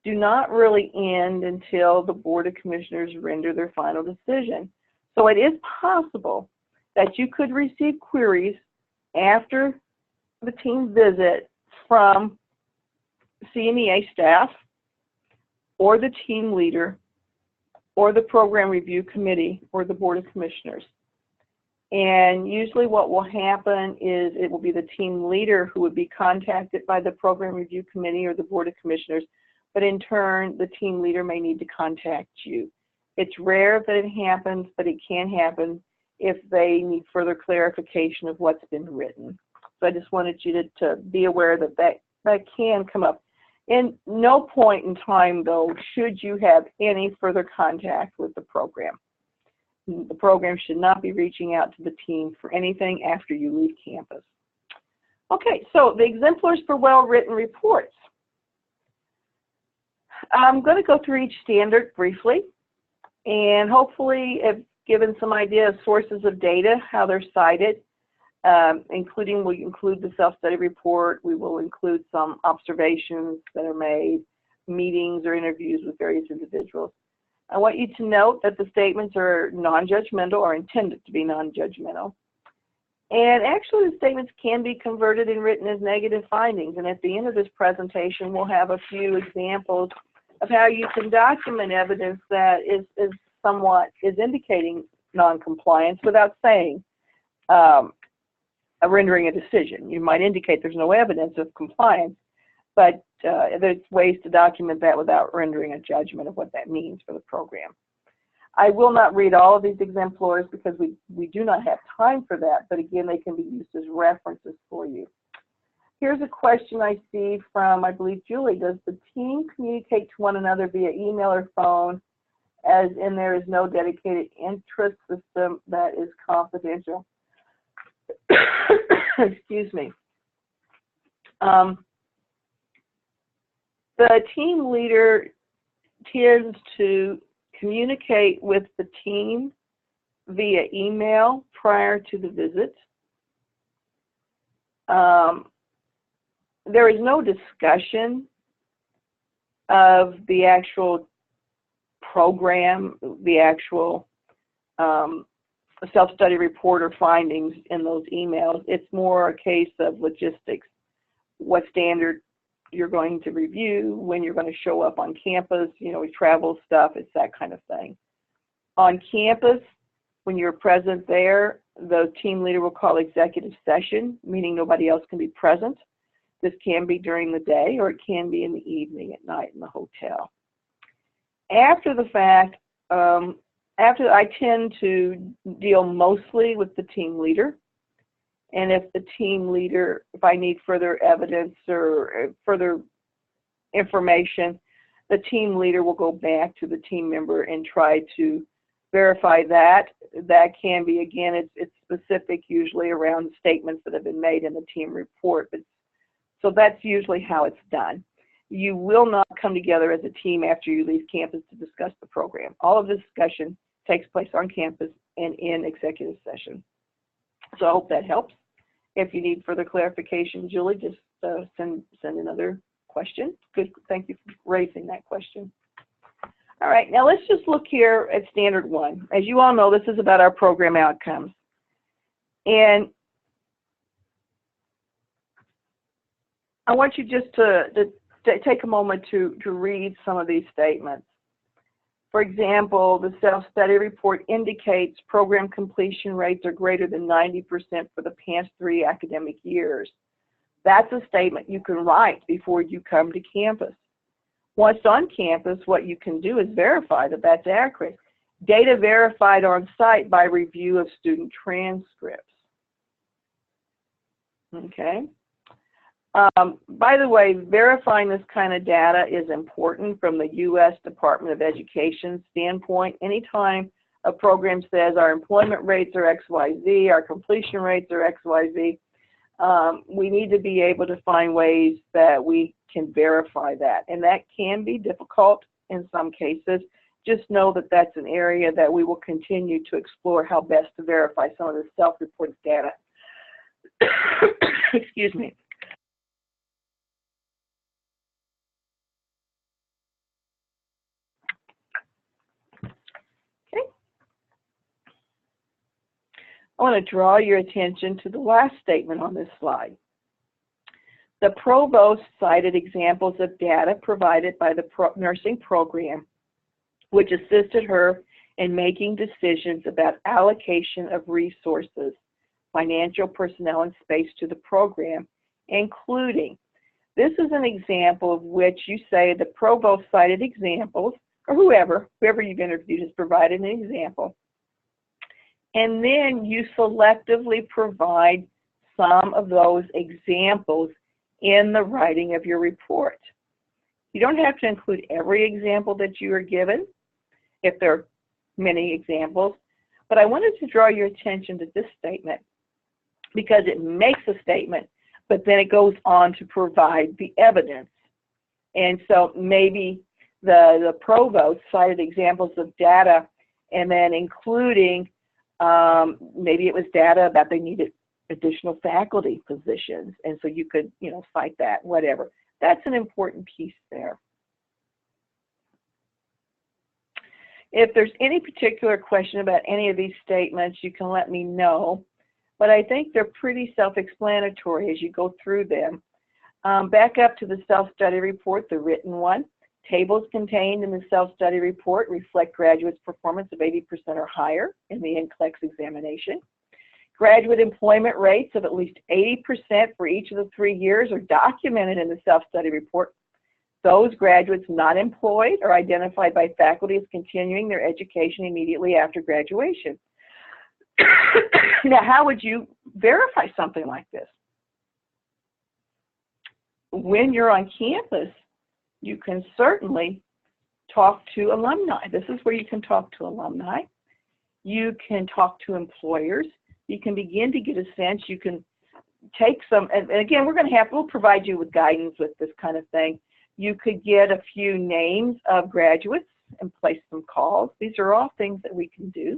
do not really end until the Board of Commissioners render their final decision. So it is possible that you could receive queries after the team visit from CNEA staff or the team leader or the program review committee or the Board of Commissioners. And usually what will happen is it will be the team leader who would be contacted by the program review committee or the Board of Commissioners, but in turn the team leader may need to contact you. It's rare that it happens, but it can happen if they need further clarification of what's been written. So I just wanted you to be aware that that can come up. In no point in time, though, should you have any further contact with the program. The program should not be reaching out to the team for anything after you leave campus. Okay, so the exemplars for well-written reports. I'm going to go through each standard briefly, and hopefully have given some idea of sources of data, how they're cited, including, we include the self-study report, we will include some observations that are made, meetings or interviews with various individuals. I want you to note that the statements are non-judgmental or intended to be non-judgmental. And actually the statements can be converted and written as negative findings. And at the end of this presentation, we'll have a few examples of how you can document evidence that is indicating non-compliance without saying rendering a decision. You might indicate there's no evidence of compliance, but there's ways to document that without rendering a judgment of what that means for the program. I will not read all of these exemplars because we do not have time for that, but again, they can be used as references for you. Here's a question I see from, I believe, Julie. Does the team communicate to one another via email or phone, as in there is no dedicated interest system that is confidential? Excuse me. The team leader tends to communicate with the team via email prior to the visit. There is no discussion of the actual program, the actual self-study report or findings in those emails. It's more a case of logistics, what standard you're going to review, when you're going to show up on campus, travel stuff, it's that kind of thing. On campus, when you're present there, the team leader will call executive session, meaning nobody else can be present. This can be during the day or it can be in the evening at night in the hotel. After the fact, I tend to deal mostly with the team leader. And if the team leader, if I need further evidence or further information, the team leader will go back to the team member and try to verify that. That can be, again, it's specific usually around statements that have been made in the team report. But so that's usually how it's done. You will not come together as a team after you leave campus to discuss the program. All of the discussion takes place on campus and in executive session. So I hope that helps. If you need further clarification, Julie, just send another question. Good, thank you for raising that question. All right, now let's just look here at standard one. As you all know, this is about our program outcomes. And I want you just to take a moment to read some of these statements. For example, the self-study report indicates program completion rates are greater than 90% for the past 3 academic years. That's a statement you can write before you come to campus. Once on campus, what you can do is verify that that's accurate. Data verified on site by review of student transcripts. Okay. By the way, verifying this kind of data is important from the U.S. Department of Education standpoint. Anytime a program says our employment rates are XYZ, our completion rates are XYZ, we need to be able to find ways that we can verify that. And that can be difficult in some cases. Just know that that's an area that we will continue to explore how best to verify some of the self-reported data. Excuse me. I want to draw your attention to the last statement on this slide. The provost cited examples of data provided by the nursing program, which assisted her in making decisions about allocation of resources, financial, personnel, and space to the program, including, this is an example of which you say the provost cited examples, or whoever you've interviewed has provided an example. And then you selectively provide some of those examples in the writing of your report. You don't have to include every example that you are given, if there are many examples, but I wanted to draw your attention to this statement because it makes a statement, but then it goes on to provide the evidence. And so maybe the provost cited examples of data and then including maybe it was data about they needed additional faculty positions, and so you could, cite that, whatever. That's an important piece there. If there's any particular question about any of these statements, you can let me know, but I think they're pretty self-explanatory as you go through them. Back up to the self-study report, the written one. Tables contained in the self-study report reflect graduates' performance of 80% or higher in the NCLEX examination. Graduate employment rates of at least 80% for each of the 3 years are documented in the self-study report. Those graduates not employed are identified by faculty as continuing their education immediately after graduation. Now, how would you verify something like this? When you're on campus, you can certainly talk to alumni. This is where you can talk to alumni. You can talk to employers. You can begin to get a sense. You can take some, and again, we'll provide you with guidance with this kind of thing. You could get a few names of graduates and place some calls. These are all things that we can do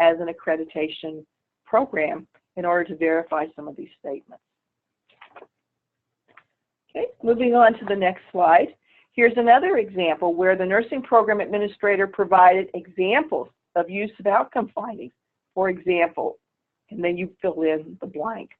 as an accreditation program in order to verify some of these statements. Okay, moving on to the next slide. Here's another example where the nursing program administrator provided examples of use of outcome findings. For example, and then you fill in the blank.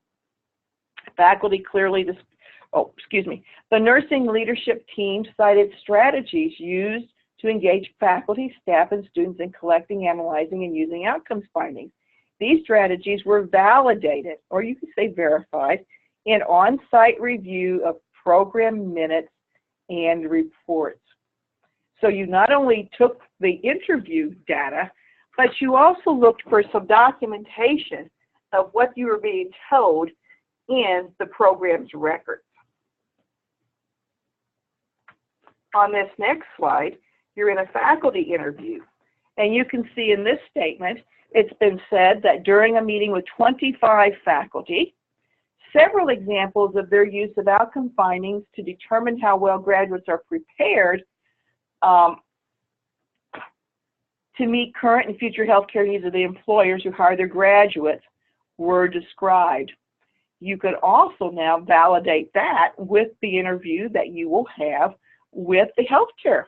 Faculty clearly, the nursing leadership team cited strategies used to engage faculty, staff, and students in collecting, analyzing, and using outcomes findings. These strategies were validated, or you could say verified, in on-site review of program minutes and reports. So you not only took the interview data, but you also looked for some documentation of what you were being told in the program's records. On this next slide, you're in a faculty interview, and you can see in this statement, it's been said that during a meeting with 25 faculty, several examples of their use of outcome findings to determine how well graduates are prepared to meet current and future healthcare needs of the employers who hire their graduates were described. You could also now validate that with the interview that you will have with the healthcare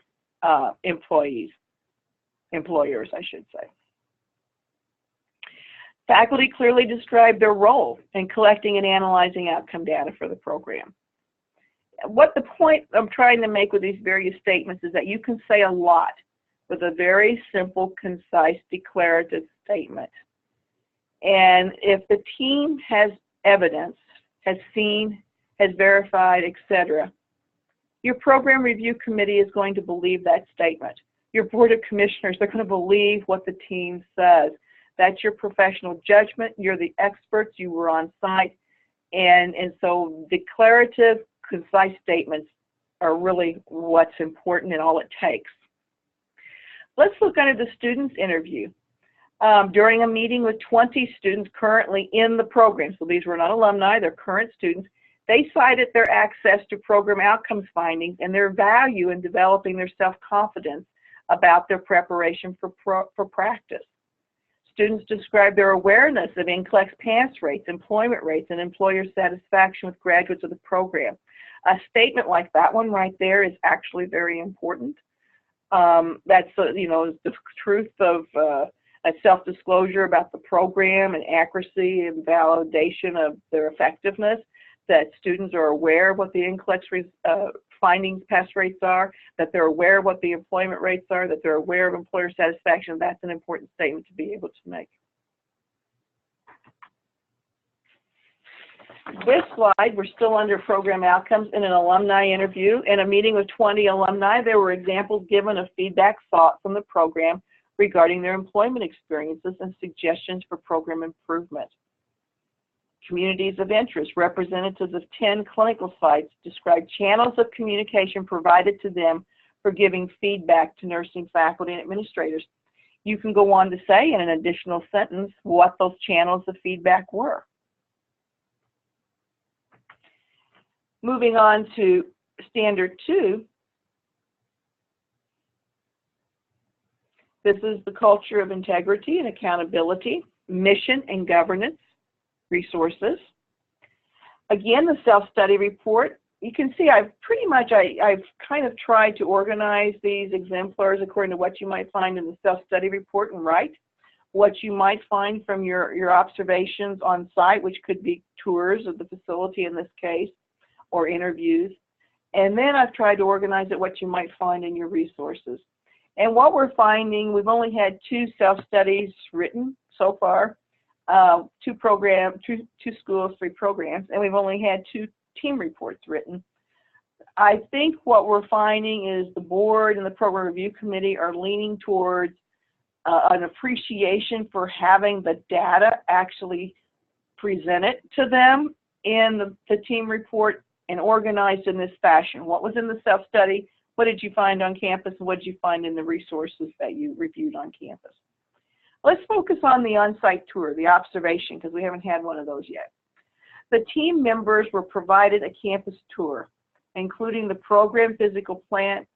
employers, I should say. Faculty clearly describe their role in collecting and analyzing outcome data for the program. What the point I'm trying to make with these various statements is that you can say a lot with a very simple, concise, declarative statement. And if the team has evidence, has seen, has verified, etc., your program review committee is going to believe that statement. Your board of commissioners, they're going to believe what the team says. That's your professional judgment. You're the experts. You were on site. And so declarative, concise statements are really what's important and all it takes. Let's look under the students interview. During a meeting with 20 students currently in the program, so these were not alumni, they're current students, they cited their access to program outcomes findings and their value in developing their self-confidence about their preparation for practice. Students described their awareness of NCLEX pass rates, employment rates, and employer satisfaction with graduates of the program. A statement like that one right there is actually very important. That's the truth of a self-disclosure about the program and accuracy and validation of their effectiveness, that students are aware of what the NCLEX findings pass rates are, that they're aware of what the employment rates are, that they're aware of employer satisfaction. That's an important statement to be able to make. This slide, we're still under program outcomes in an alumni interview. In a meeting with 20 alumni, there were examples given of feedback sought from the program regarding their employment experiences and suggestions for program improvement. Communities of interest, representatives of 10 clinical sites described channels of communication provided to them for giving feedback to nursing faculty and administrators. You can go on to say in an additional sentence what those channels of feedback were. Moving on to standard 2, this is the culture of integrity and accountability, mission and governance, resources. Again, the self-study report, you can see I've kind of tried to organize these exemplars according to what you might find in the self-study report and write what you might find from your observations on site, which could be tours of the facility in this case, or interviews. And then I've tried to organize it what you might find in your resources. And what we're finding, we've only had 2 self-studies written so far, 2 schools, 3 programs, and we've only had 2 team reports written. I think what we're finding is the board and the program review committee are leaning towards an appreciation for having the data actually presented to them in the team report and organized in this fashion. What was in the self-study? What did you find on campus? And what did you find in the resources that you reviewed on campus? Let's focus on the on-site tour, the observation, because we haven't had one of those yet. The team members were provided a campus tour, including the program physical plant,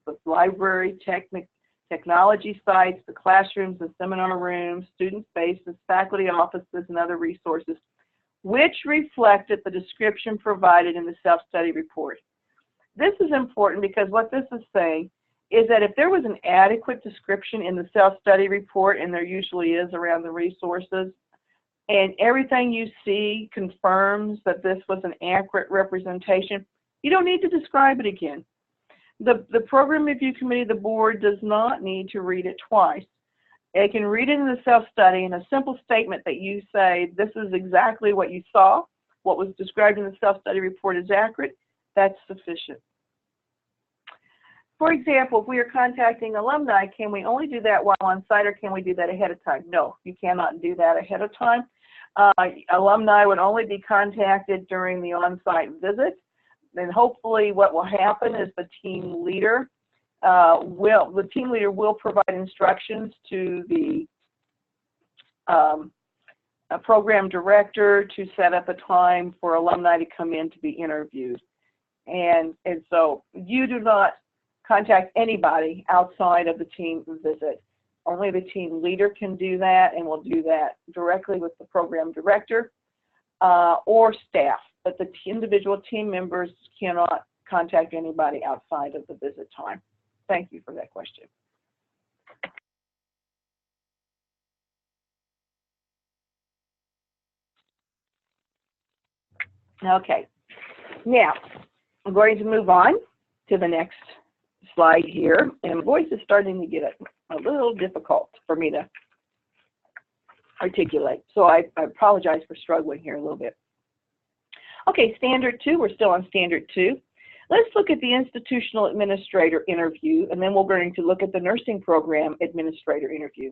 the library, technology sites, the classrooms, the seminar rooms, student spaces, faculty offices, and other resources, which reflected the description provided in the self-study report. This is important because what this is saying is that if there was an adequate description in the self-study report, and there usually is around the resources, and everything you see confirms that this was an accurate representation, you don't need to describe it again. The program review committee, the board, does not need to read it twice. They can read it in the self-study in a simple statement that you say, this is exactly what you saw, what was described in the self-study report is accurate, that's sufficient. For example, if we are contacting alumni, can we only do that while on site, or can we do that ahead of time? No, you cannot do that ahead of time. Alumni would only be contacted during the on-site visit. Then hopefully what will happen is the team leader will provide instructions to the program director to set up a time for alumni to come in to be interviewed. And so you do not contact anybody outside of the team visit. Only the team leader can do that, and will do that directly with the program director or staff. But the individual team members cannot contact anybody outside of the visit time. Thank you for that question. Okay, now I'm going to move on to the next slide here, and my voice is starting to get a little difficult for me to articulate, so I apologize for struggling here a little bit. Okay, standard 2, we're still on standard 2. Let's look at the institutional administrator interview, and then we're going to look at the nursing program administrator interview.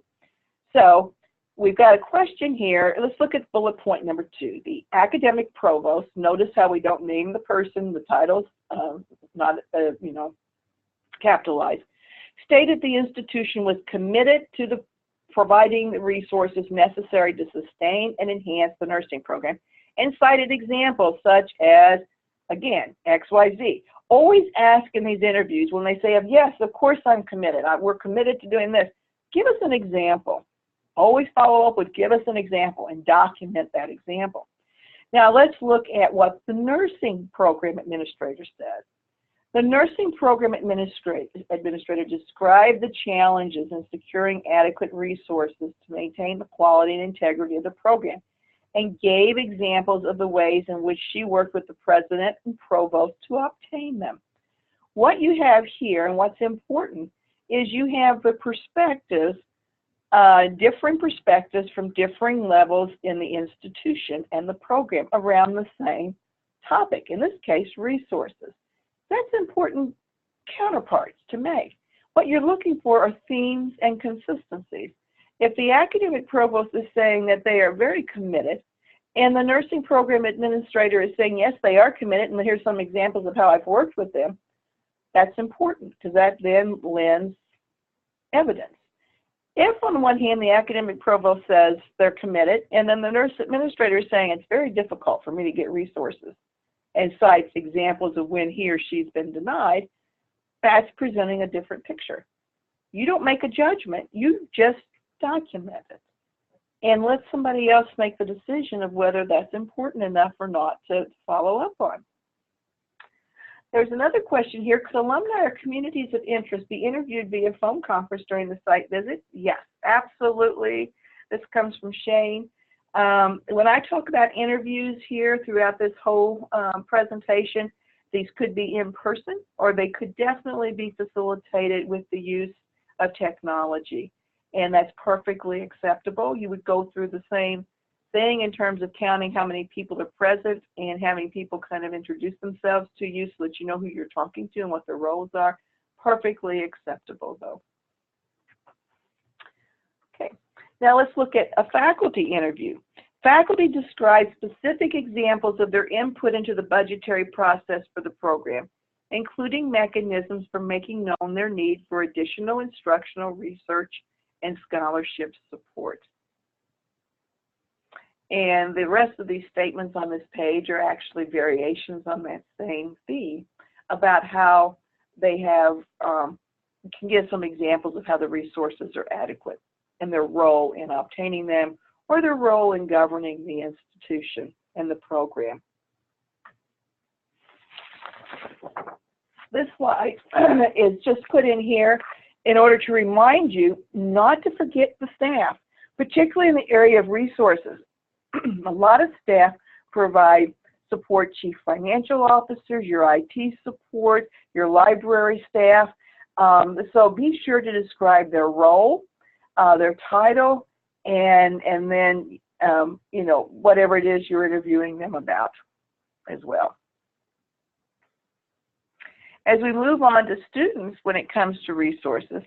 So we've got a question here. Let's look at bullet point number 2, the academic provost. Notice how we don't name the person, the title's not, capitalized. Stated the institution was committed to providing the resources necessary to sustain and enhance the nursing program, and cited examples such as, again, XYZ. Always ask in these interviews when they say, yes, of course I'm committed. We're committed to doing this. Give us an example. Always follow up with give us an example and document that example. Now let's look at what the nursing program administrator says. The nursing program administrator described the challenges in securing adequate resources to maintain the quality and integrity of the program, and gave examples of the ways in which she worked with the president and provost to obtain them. What you have here, and what's important, is you have the perspectives, different perspectives from differing levels in the institution and the program around the same topic, in this case, resources. That's important counterparts to make. What you're looking for are themes and consistencies. If the academic provost is saying that they are very committed, and the nursing program administrator is saying, yes, they are committed, and here's some examples of how I've worked with them, that's important because that then lends evidence. If, on the one hand, the academic provost says they're committed, and then the nurse administrator is saying it's very difficult for me to get resources, and cites examples of when he or she's been denied, that's presenting a different picture. You don't make a judgment, you just document it. And let somebody else make the decision of whether that's important enough or not to follow up on. There's another question here. Could alumni or communities of interest be interviewed via phone conference during the site visit? Yes, absolutely. This comes from Shane. When I talk about interviews here throughout this whole presentation, these could be in person, or they could definitely be facilitated with the use of technology. And that's perfectly acceptable. You would go through the same thing in terms of counting how many people are present and having people kind of introduce themselves to you so that you know who you're talking to and what their roles are. Perfectly acceptable, though. Okay, now let's look at a faculty interview. Faculty describe specific examples of their input into the budgetary process for the program, including mechanisms for making known their need for additional instructional research and scholarship support. And the rest of these statements on this page are actually variations on that same theme about how they have, can give some examples of how the resources are adequate and their role in obtaining them or their role in governing the institution and the program. This slide is just put in here in order to remind you not to forget the staff, particularly in the area of resources. A lot of staff provide support, chief financial officers, your IT support, your library staff. So be sure to describe their role, their title, and then you know, whatever it is you're interviewing them about as well. As we move on to students when it comes to resources,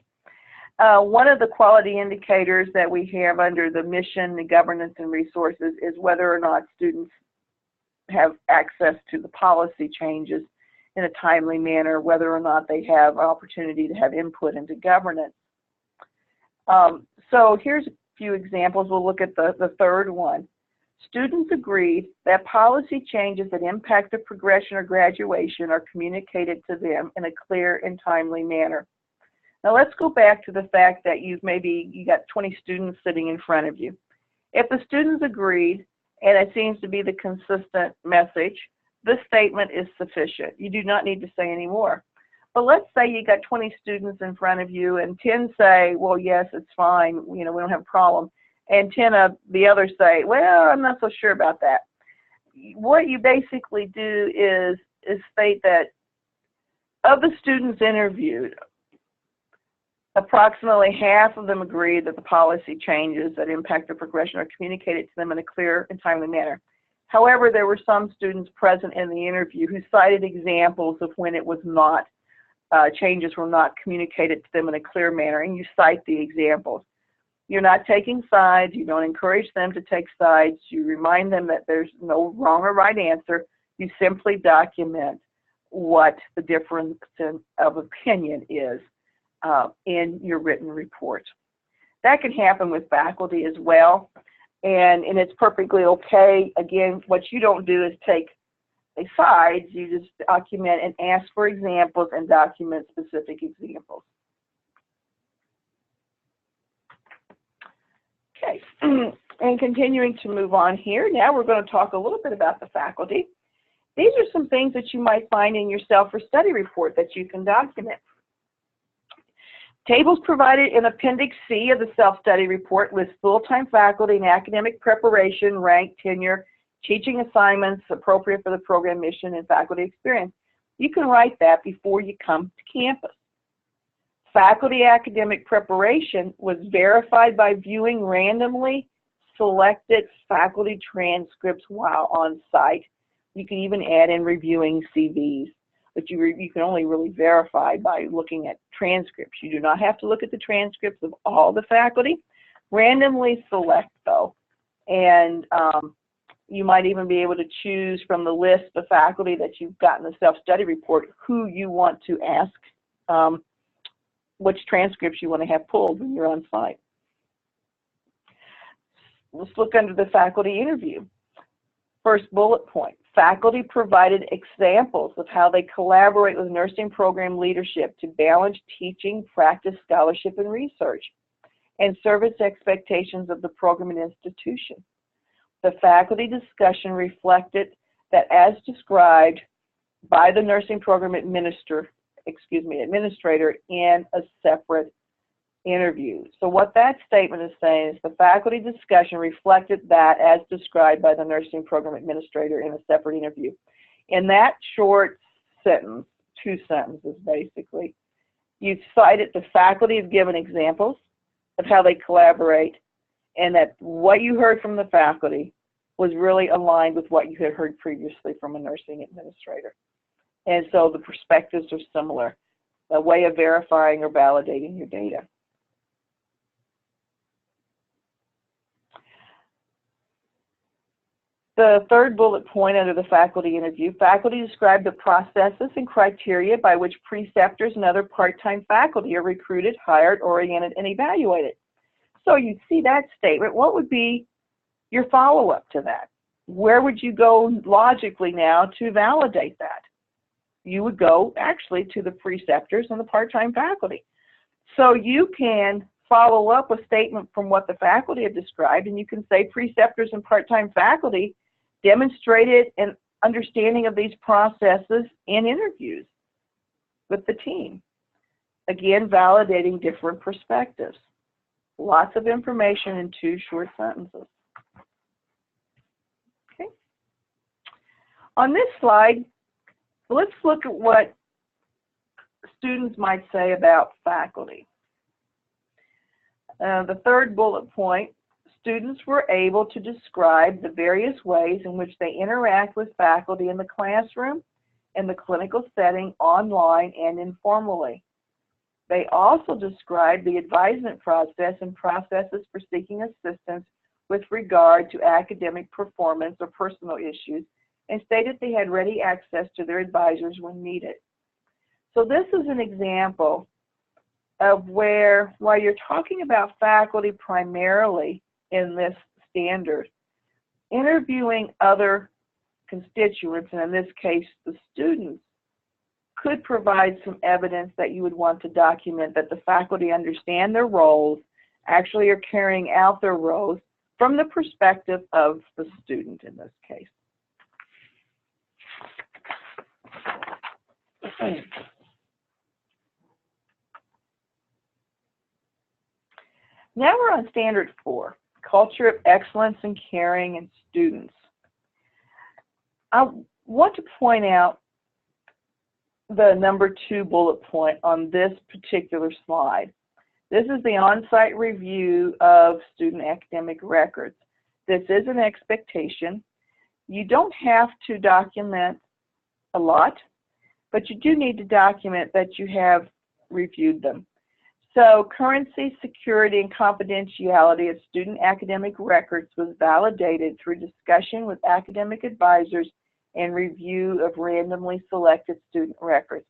one of the quality indicators that we have under the mission, the governance and resources is whether or not students have access to the policy changes in a timely manner, whether or not they have opportunity to have input into governance. So here's a few examples. We'll look at the third one. Students agreed that policy changes that impact the progression or graduation are communicated to them in a clear and timely manner. Now let's go back to the fact that you got 20 students sitting in front of you. If the students agreed, and it seems to be the consistent message, this statement is sufficient. You do not need to say any more. But let's say you got 20 students in front of you and 10 say, well, yes, it's fine, you know, we don't have a problem. And 10 of the others say, well, I'm not so sure about that. what you basically do is state that of the students interviewed, approximately half of them agree that the policy changes that impact their progression are communicated to them in a clear and timely manner. However, there were some students present in the interview who cited examples of when it was not, changes were not communicated to them in a clear manner, and you cite the examples. You're not taking sides. You don't encourage them to take sides. You remind them that there's no wrong or right answer. You simply document what the difference of opinion is in your written report. That can happen with faculty as well, and it's perfectly okay. Again, what you don't do is take sides. You just document and ask for examples and document specific examples. Okay, and continuing to move on here, now we're going to talk a little bit about the faculty. These are some things that you might find in your self or study report that you can document. Tables provided in Appendix C of the self-study report list full-time faculty and academic preparation, rank, tenure, teaching assignments appropriate for the program mission, and faculty experience. You can write that before you come to campus. Faculty academic preparation was verified by viewing randomly selected faculty transcripts while on site. You can even add in reviewing CVs, but you can only really verify by looking at transcripts. You do not have to look at the transcripts of all the faculty. Randomly select, though, and you might even be able to choose from the list of faculty that you've got in the self-study report who you want to ask which transcripts you want to have pulled when you're on site. Let's look under the faculty interview. First bullet point, faculty provided examples of how they collaborate with nursing program leadership to balance teaching, practice, scholarship, and research, and service expectations of the program and institution. The faculty discussion reflected that as described by the nursing program administrator in a separate interview. So what that statement is saying is the faculty discussion reflected that as described by the nursing program administrator in a separate interview. In that short sentence, 2 sentences basically, you cited the faculty have given examples of how they collaborate, and that what you heard from the faculty was really aligned with what you had heard previously from a nursing administrator. And so the perspectives are similar, a way of verifying or validating your data. The third bullet point under the faculty interview, faculty described the processes and criteria by which preceptors and other part-time faculty are recruited, hired, oriented, and evaluated. So you see that statement. What would be your follow-up to that? Where would you go logically now to validate that? You would go actually to the preceptors and the part-time faculty. So you can follow up a statement from what the faculty have described, and you can say preceptors and part-time faculty demonstrated an understanding of these processes in interviews with the team. Again, validating different perspectives. Lots of information in 2 short sentences. Okay. On this slide, let's look at what students might say about faculty. The third bullet point, students were able to describe the various ways in which they interact with faculty in the classroom, in the clinical setting, online, and informally. They also described the advisement process and processes for seeking assistance with regard to academic performance or personal issues, and stated they had ready access to their advisors when needed. So this is an example of where, while you're talking about faculty primarily in this standard, interviewing other constituents, and in this case the students, could provide some evidence that you would want to document that the faculty understand their roles, actually are carrying out their roles from the perspective of the student in this case. Now we're on standard 4, culture of excellence and caring in students. I want to point out the number 2 bullet point on this particular slide. This is the on-site review of student academic records. This is an expectation. You don't have to document a lot, but you do need to document that you have reviewed them. So currency, security, and confidentiality of student academic records was validated through discussion with academic advisors and review of randomly selected student records.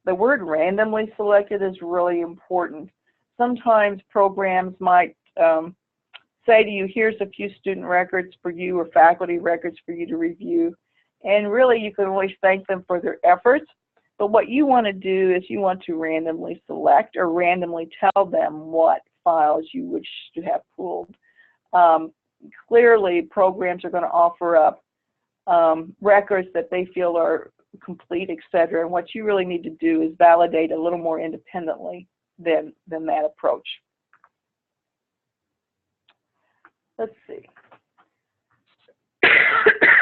The word randomly selected is really important. Sometimes programs might say to you, here's a few student records for you or faculty records for you to review. And really, you can always thank them for their efforts. But what you want to do is you want to randomly select or randomly tell them what files you wish to have pulled. Clearly, programs are going to offer up records that they feel are complete, etc. And what you really need to do is validate a little more independently than that approach. Let's see.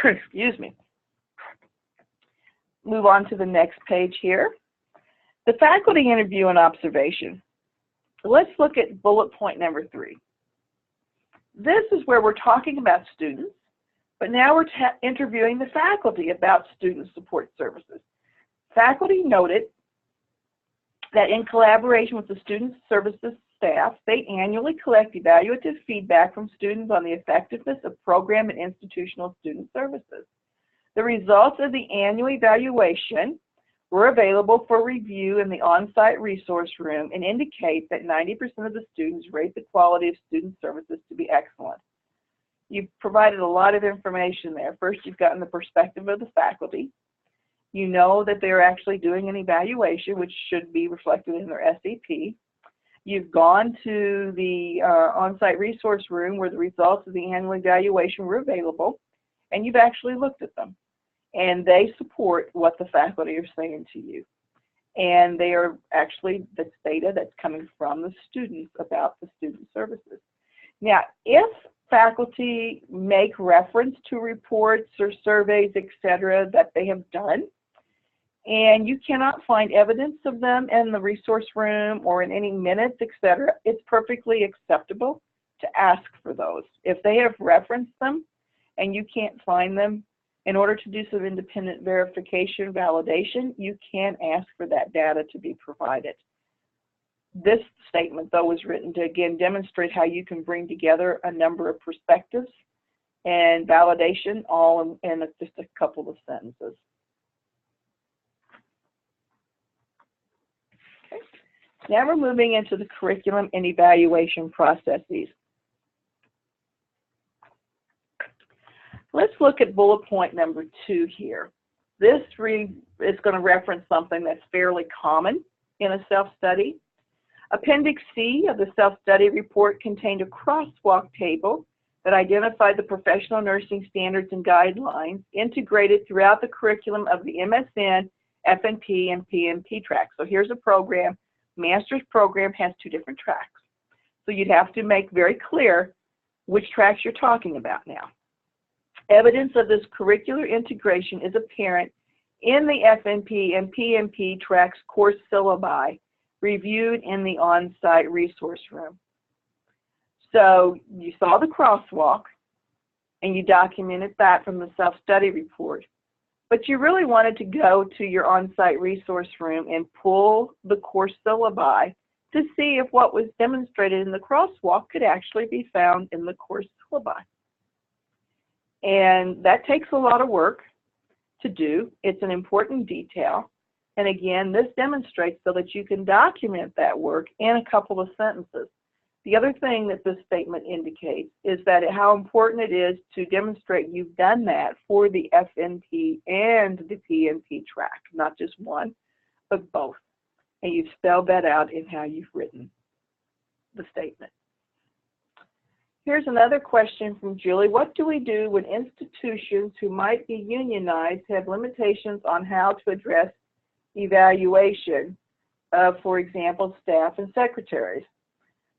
Excuse me. Move on to the next page here. The faculty interview and observation. Let's look at bullet point number 3. This is where we're talking about students, but now we're interviewing the faculty about student support services. Faculty noted that in collaboration with the student services staff, they annually collect evaluative feedback from students on the effectiveness of program and institutional student services. The results of the annual evaluation were available for review in the on-site resource room and indicate that 90% of the students rate the quality of student services to be excellent. You've provided a lot of information there. First, you've gotten the perspective of the faculty. You know that they're actually doing an evaluation, which should be reflected in their SEP. You've gone to the on-site resource room where the results of the annual evaluation were available, and you've actually looked at them. And they support what the faculty are saying to you. And they are actually the data that's coming from the students about the student services. Now, if faculty make reference to reports or surveys, etc., that they have done, and you cannot find evidence of them in the resource room or in any minutes, etc., it's perfectly acceptable to ask for those. If they have referenced them and you can't find them, in order to do some independent verification, validation, you can ask for that data to be provided. This statement, though, was written to, again, demonstrate how you can bring together a number of perspectives and validation all in just a couple of sentences. Okay. Now we're moving into the curriculum and evaluation processes. Let's look at bullet point number 2 here. This is going to reference something that's fairly common in a self-study. Appendix C of the self-study report contained a crosswalk table that identified the professional nursing standards and guidelines integrated throughout the curriculum of the MSN, FNP, and PNP tracks. So here's a program. Master's program has 2 different tracks. So you'd have to make very clear which tracks you're talking about now. Evidence of this curricular integration is apparent in the FNP and PNP tracks course syllabi reviewed in the on-site resource room. So you saw the crosswalk and you documented that from the self-study report, but you really wanted to go to your on-site resource room and pull the course syllabi to see if what was demonstrated in the crosswalk could actually be found in the course syllabi. And that takes a lot of work to do. It's an important detail. And again, this demonstrates so that you can document that work in a couple of sentences. The other thing that this statement indicates is that how important it is to demonstrate you've done that for the FNP and the PNP track, not just one, but both. And you've spelled that out in how you've written the statement. Here's another question from Julie. What do we do when institutions who might be unionized have limitations on how to address evaluation of, for example, staff and secretaries?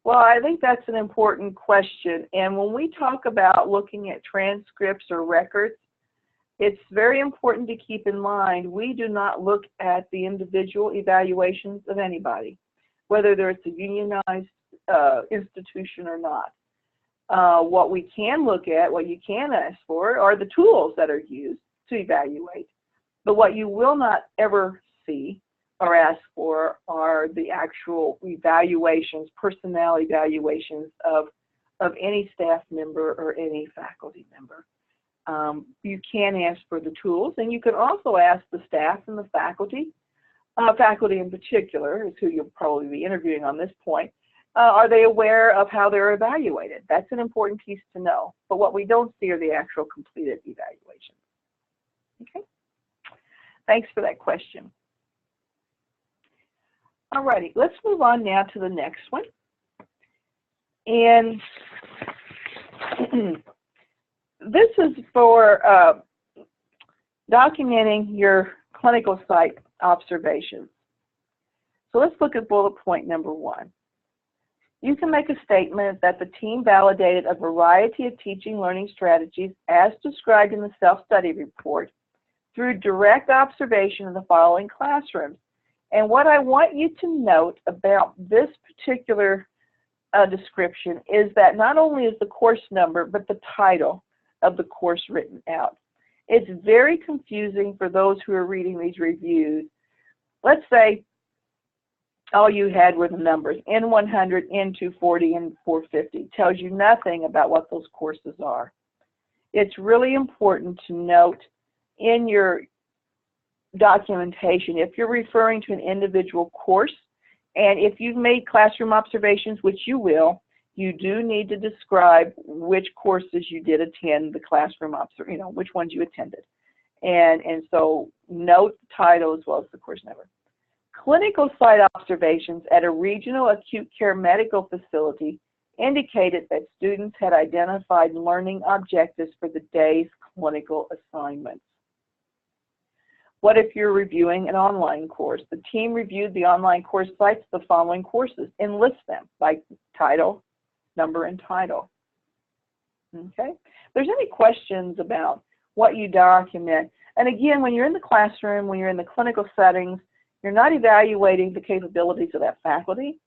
Well, I think that's an important question. And when we talk about looking at transcripts or records, It's very important to keep in mind we do not look at the individual evaluations of anybody, whether it's a unionized institution or not. What we can look at, what you can ask for, are the tools that are used to evaluate. But what you will not ever see or ask for are the actual evaluations, personnel evaluations of any staff member or any faculty member. You can ask for the tools, and you can also ask the staff and the faculty in particular, is who you'll probably be interviewing on this point. Are they aware of how they're evaluated? That's an important piece to know. But what we don't see are the actual completed evaluations. Okay? Thanks for that question. All righty, let's move on now to the next one. And this is for documenting your clinical site observations. So let's look at bullet point number 1. You can make a statement that the team validated a variety of teaching learning strategies as described in the self-study report through direct observation of the following classrooms. And what I want you to note about this particular description is that not only is the course number, but the title of the course written out. It's very confusing for those who are reading these reviews. Let's say all you had were the numbers, N100, N240, and 450. Tells you nothing about what those courses are. It's really important to note in your documentation, if you're referring to an individual course, and if you've made classroom observations, which you will, you do need to describe which courses you did attend the classroom, which ones you attended. And so note the title as well as the course number. Clinical site observations at a regional acute care medical facility indicated that students had identified learning objectives for the day's clinical assignments. What if you're reviewing an online course? The team reviewed the online course sites of the following courses and list them by title, number, and title. Okay? If there's any questions about what you document, and again, when you're in the classroom, when you're in the clinical settings, you're not evaluating the capabilities of that faculty,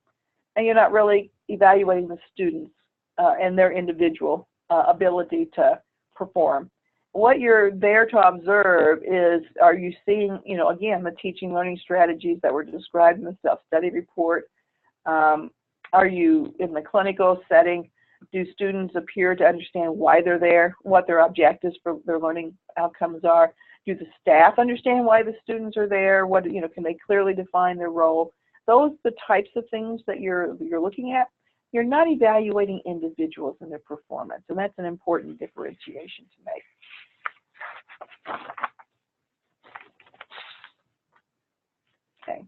and you're not really evaluating the students and their individual ability to perform. What you're there to observe is, are you seeing, again, the teaching learning strategies that were described in the self-study report? Are you in the clinical setting? Do students appear to understand why they're there, what their objectives for their learning outcomes are? Do the staff understand why the students are there? What, can they clearly define their role? Those are the types of things that you're looking at. You're not evaluating individuals and their performance, and that's an important differentiation to make. Okay,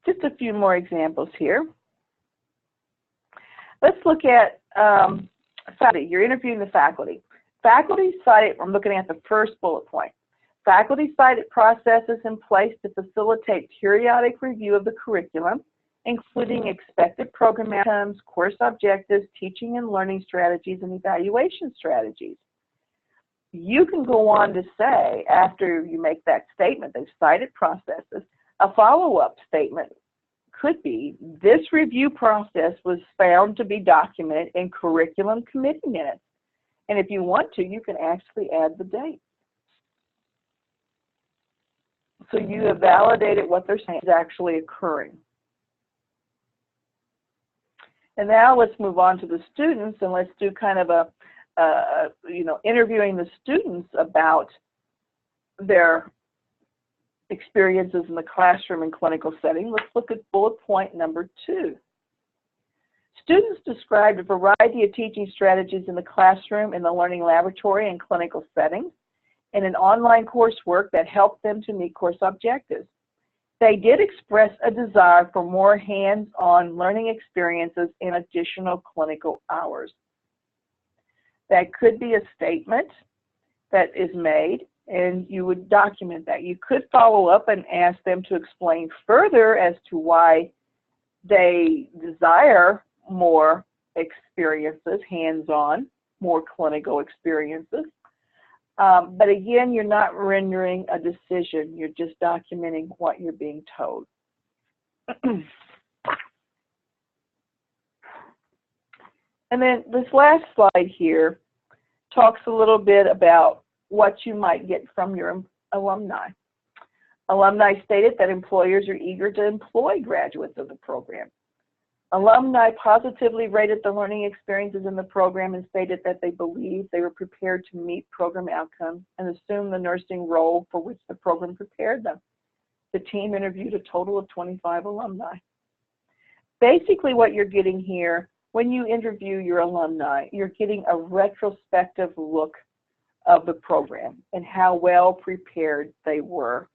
just a few more examples here. Let's look at faculty. You're interviewing the faculty. Faculty cited, I'm looking at the first bullet point. Faculty cited processes in place to facilitate periodic review of the curriculum, including expected program outcomes, course objectives, teaching and learning strategies, and evaluation strategies. You can go on to say, after you make that statement, they've cited processes, a follow-up statement could be, this review process was found to be documented in curriculum committee minutes. And if you want to, you can actually add the date. So you have validated what they're saying is actually occurring. And now let's move on to the students, and let's do kind of a interviewing the students about their experiences in the classroom and clinical setting. Let's look at bullet point number 2. Students described a variety of teaching strategies in the classroom, in the learning laboratory, and clinical settings, and an online coursework that helped them to meet course objectives. They did express a desire for more hands-on learning experiences and additional clinical hours. That could be a statement that is made, and you would document that. You could follow up and ask them to explain further as to why they desire more experiences, hands-on, more clinical experiences. But again, you're not rendering a decision. You're just documenting what you're being told. And then this last slide here talks a little bit about what you might get from your alumni. Alumni stated that employers are eager to employ graduates of the program. Alumni positively rated the learning experiences in the program and stated that they believed they were prepared to meet program outcomes and assume the nursing role for which the program prepared them. The team interviewed a total of 25 alumni. Basically what you're getting here, when you interview your alumni, you're getting a retrospective look of the program and how well prepared they were.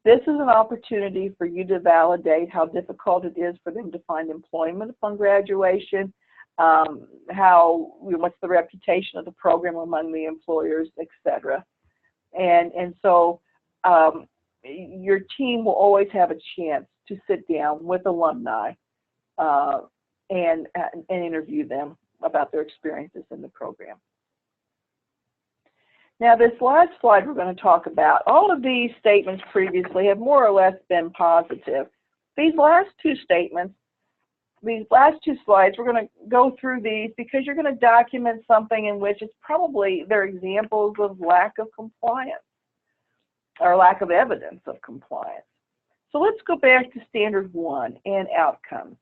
This is an opportunity for you to validate how difficult it is for them to find employment upon graduation, what's the reputation of the program among the employers, etc. And so your team will always have a chance to sit down with alumni and interview them about their experiences in the program. Now, this last slide we're going to talk about, all of these statements previously have more or less been positive. These last two statements, these last two slides, we're going to go through these because you're going to document something in which it's probably they're examples of lack of compliance or lack of evidence of compliance. So let's go back to standard 1 and outcomes.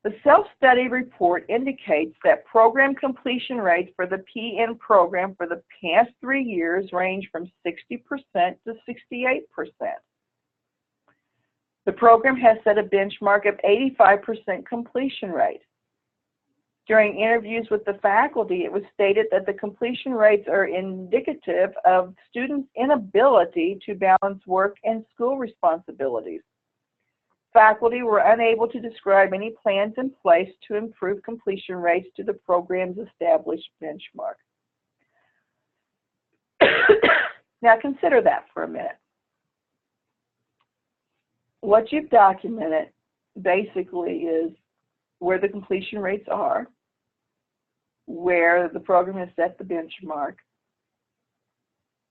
The self-study report indicates that program completion rates for the PN program for the past 3 years range from 60% to 68%. The program has set a benchmark of 85% completion rate. During interviews with the faculty, it was stated that the completion rates are indicative of students' inability to balance work and school responsibilities. Faculty were unable to describe any plans in place to improve completion rates to the program's established benchmark. Now consider that for a minute. What you've documented basically is where the completion rates are, where the program has set the benchmark.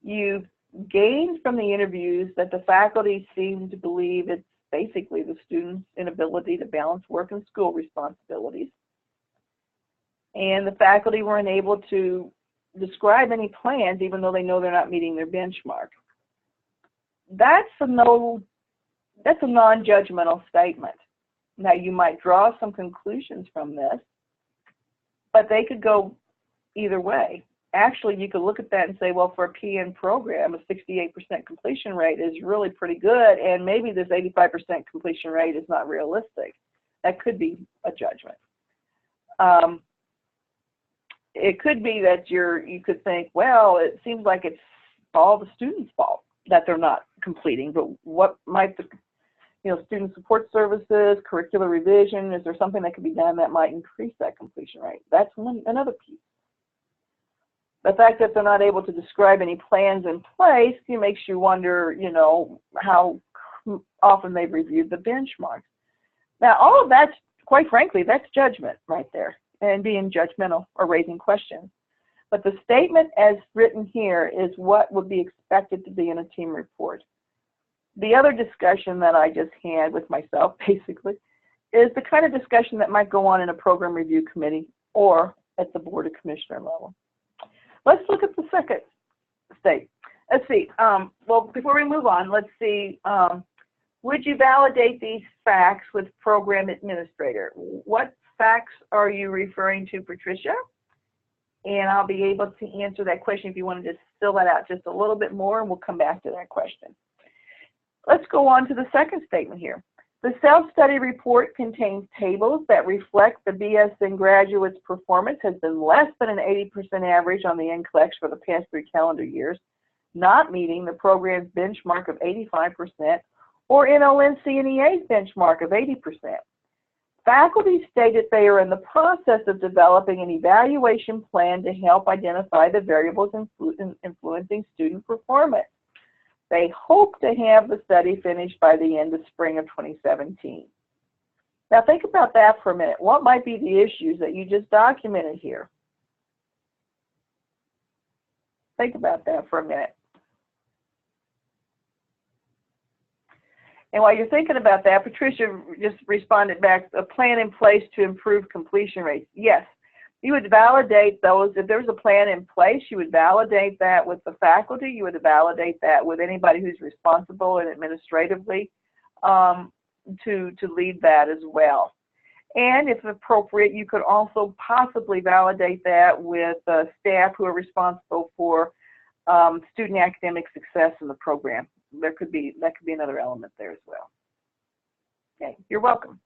You've gained from the interviews that the faculty seem to believe it's basically the student's inability to balance work and school responsibilities. And the faculty were unable to describe any plans even though they know they're not meeting their benchmark. That's a non-judgmental statement. Now you might draw some conclusions from this, but they could go either way. Actually, you could look at that and say, well, for a PN program, a 68% completion rate is really pretty good, and maybe this 85% completion rate is not realistic. That could be a judgment. It could be that you could think, well, it seems like it's all the students' fault that they're not completing, but what might the student support services, curricular revision, is there something that could be done that might increase that completion rate? That's another piece. The fact that they're not able to describe any plans in place makes you wonder, how often they've reviewed the benchmarks. Now, all of that's, quite frankly, that's judgment right there, and being judgmental or raising questions. But the statement as written here is what would be expected to be in a team report. The other discussion that I just had with myself, basically, is the kind of discussion that might go on in a program review committee or at the board of commissioner level. Let's look at the second state. Let's see. Well, before we move on, let's see. Would you validate these facts with program administrator? What facts are you referring to, Patricia? And I'll be able to answer that question if you want to just fill that out just a little bit more, and we'll come back to that question. Let's go on to the second statement here. The self-study report contains tables that reflect the BSN graduates' performance has been less than an 80% average on the NCLEX for the past 3 calendar years, not meeting the program's benchmark of 85% or NLN CNEA's benchmark of 80%. Faculty stated they are in the process of developing an evaluation plan to help identify the variables influencing student performance. They hope to have the study finished by the end of spring of 2017. Now think about that for a minute. What might be the issues that you just documented here? Think about that for a minute. And while you're thinking about that, Patricia just responded back, a plan in place to improve completion rates. Yes, you would validate those. If there's a plan in place, you would validate that with the faculty. You would validate that with anybody who's responsible and administratively to lead that as well. And if appropriate, you could also possibly validate that with staff who are responsible for student academic success in the program. That could be another element there as well. Okay, you're welcome.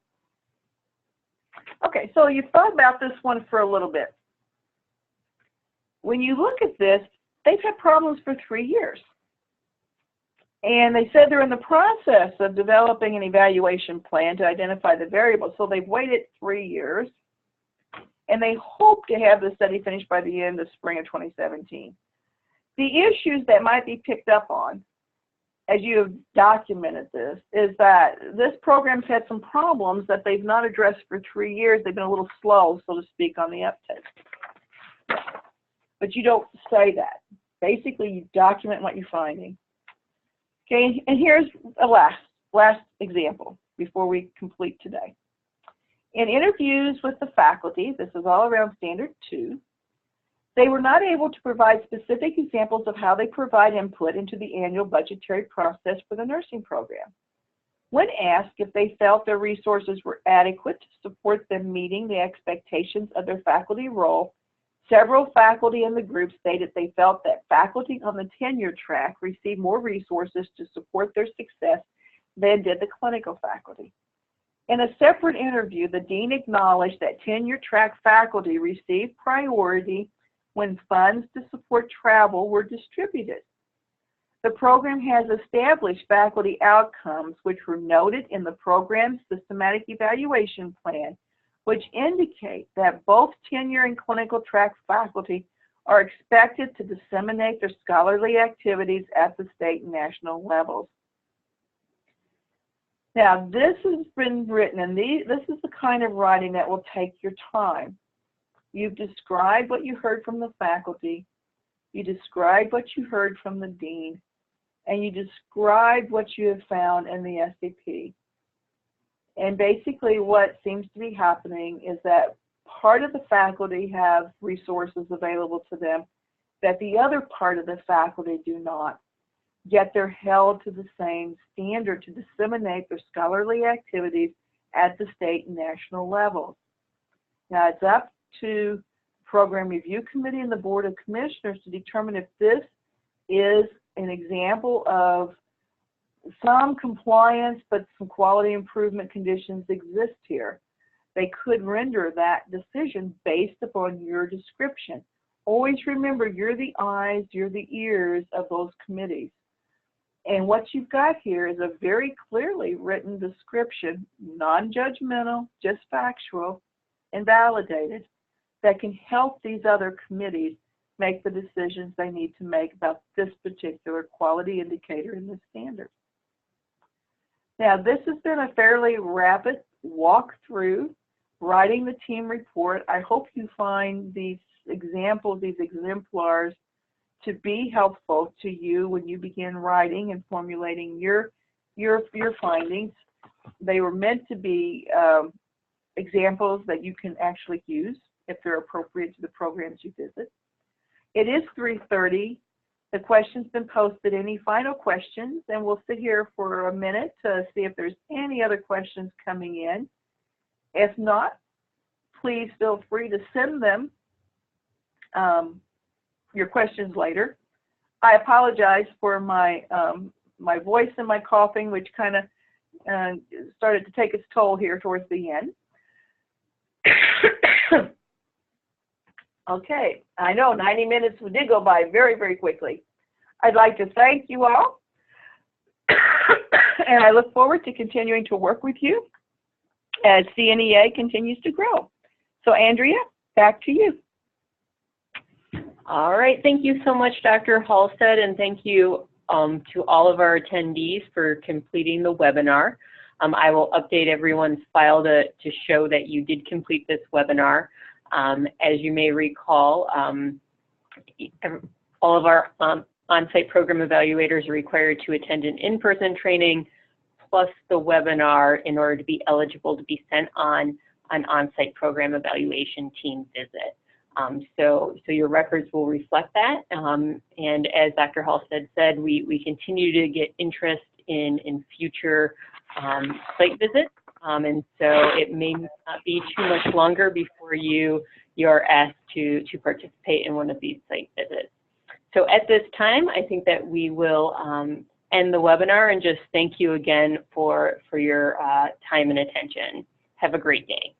Okay, so you've thought about this one for a little bit. When you look at this, they've had problems for 3 years. And they said they're in the process of developing an evaluation plan to identify the variables. So they've waited 3 years, and they hope to have the study finished by the end of spring of 2017. The issues that might be picked up on, as you have documented this, is that this program's had some problems that they've not addressed for 3 years. They've been a little slow, so to speak, on the uptake. But you don't say that. Basically, you document what you're finding. Okay, and here's a last example before we complete today. In interviews with the faculty, this is all around Standard 2, they were not able to provide specific examples of how they provide input into the annual budgetary process for the nursing program. When asked if they felt their resources were adequate to support them meeting the expectations of their faculty role, several faculty in the group stated they felt that faculty on the tenure track received more resources to support their success than did the clinical faculty. In a separate interview, the dean acknowledged that tenure track faculty received priority when funds to support travel were distributed. The program has established faculty outcomes which were noted in the program's systematic evaluation plan, which indicate that both tenure and clinical track faculty are expected to disseminate their scholarly activities at the state and national levels. Now, this has been written, and this is the kind of writing that will take your time. You've described what you heard from the faculty, you described what you heard from the dean, and you described what you have found in the SCP. And basically what seems to be happening is that part of the faculty have resources available to them that the other part of the faculty do not, yet they're held to the same standard to disseminate their scholarly activities at the state and national levels. Now, it's up to the Program Review Committee and the Board of Commissioners to determine if this is an example of some compliance, but some quality improvement conditions exist here. They could render that decision based upon your description. Always remember, you're the eyes, you're the ears of those committees. And what you've got here is a very clearly written description, non-judgmental, just factual, and validated, that can help these other committees make the decisions they need to make about this particular quality indicator in the standard. Now, this has been a fairly rapid walk through writing the team report. I hope you find these examples, these exemplars, to be helpful to you when you begin writing and formulating your findings. They were meant to be examples that you can actually use if they're appropriate to the programs you visit. It is 3:30. The question's been posted. Any final questions? And we'll sit here for a minute to see if there's any other questions coming in. If not, please feel free to send them your questions later. I apologize for my my voice and my coughing, which kind of started to take its toll here towards the end. Okay, I know 90 minutes did go by very, very quickly. I'd like to thank you all, and I look forward to continuing to work with you as CNEA continues to grow. So Andrea, back to you. All right, thank you so much, Dr. Halstead, and thank you to all of our attendees for completing the webinar. I will update everyone's file to show that you did complete this webinar. As you may recall, All of our on-site program evaluators are required to attend an in-person training plus the webinar in order to be eligible to be sent on an on-site program evaluation team visit. So your records will reflect that. And as Dr. Halstead said, we continue to get interest in future site visits. And so it may not be too much longer before you're asked to participate in one of these site visits. So at this time, I think that we will end the webinar and just thank you again for your time and attention. Have a great day.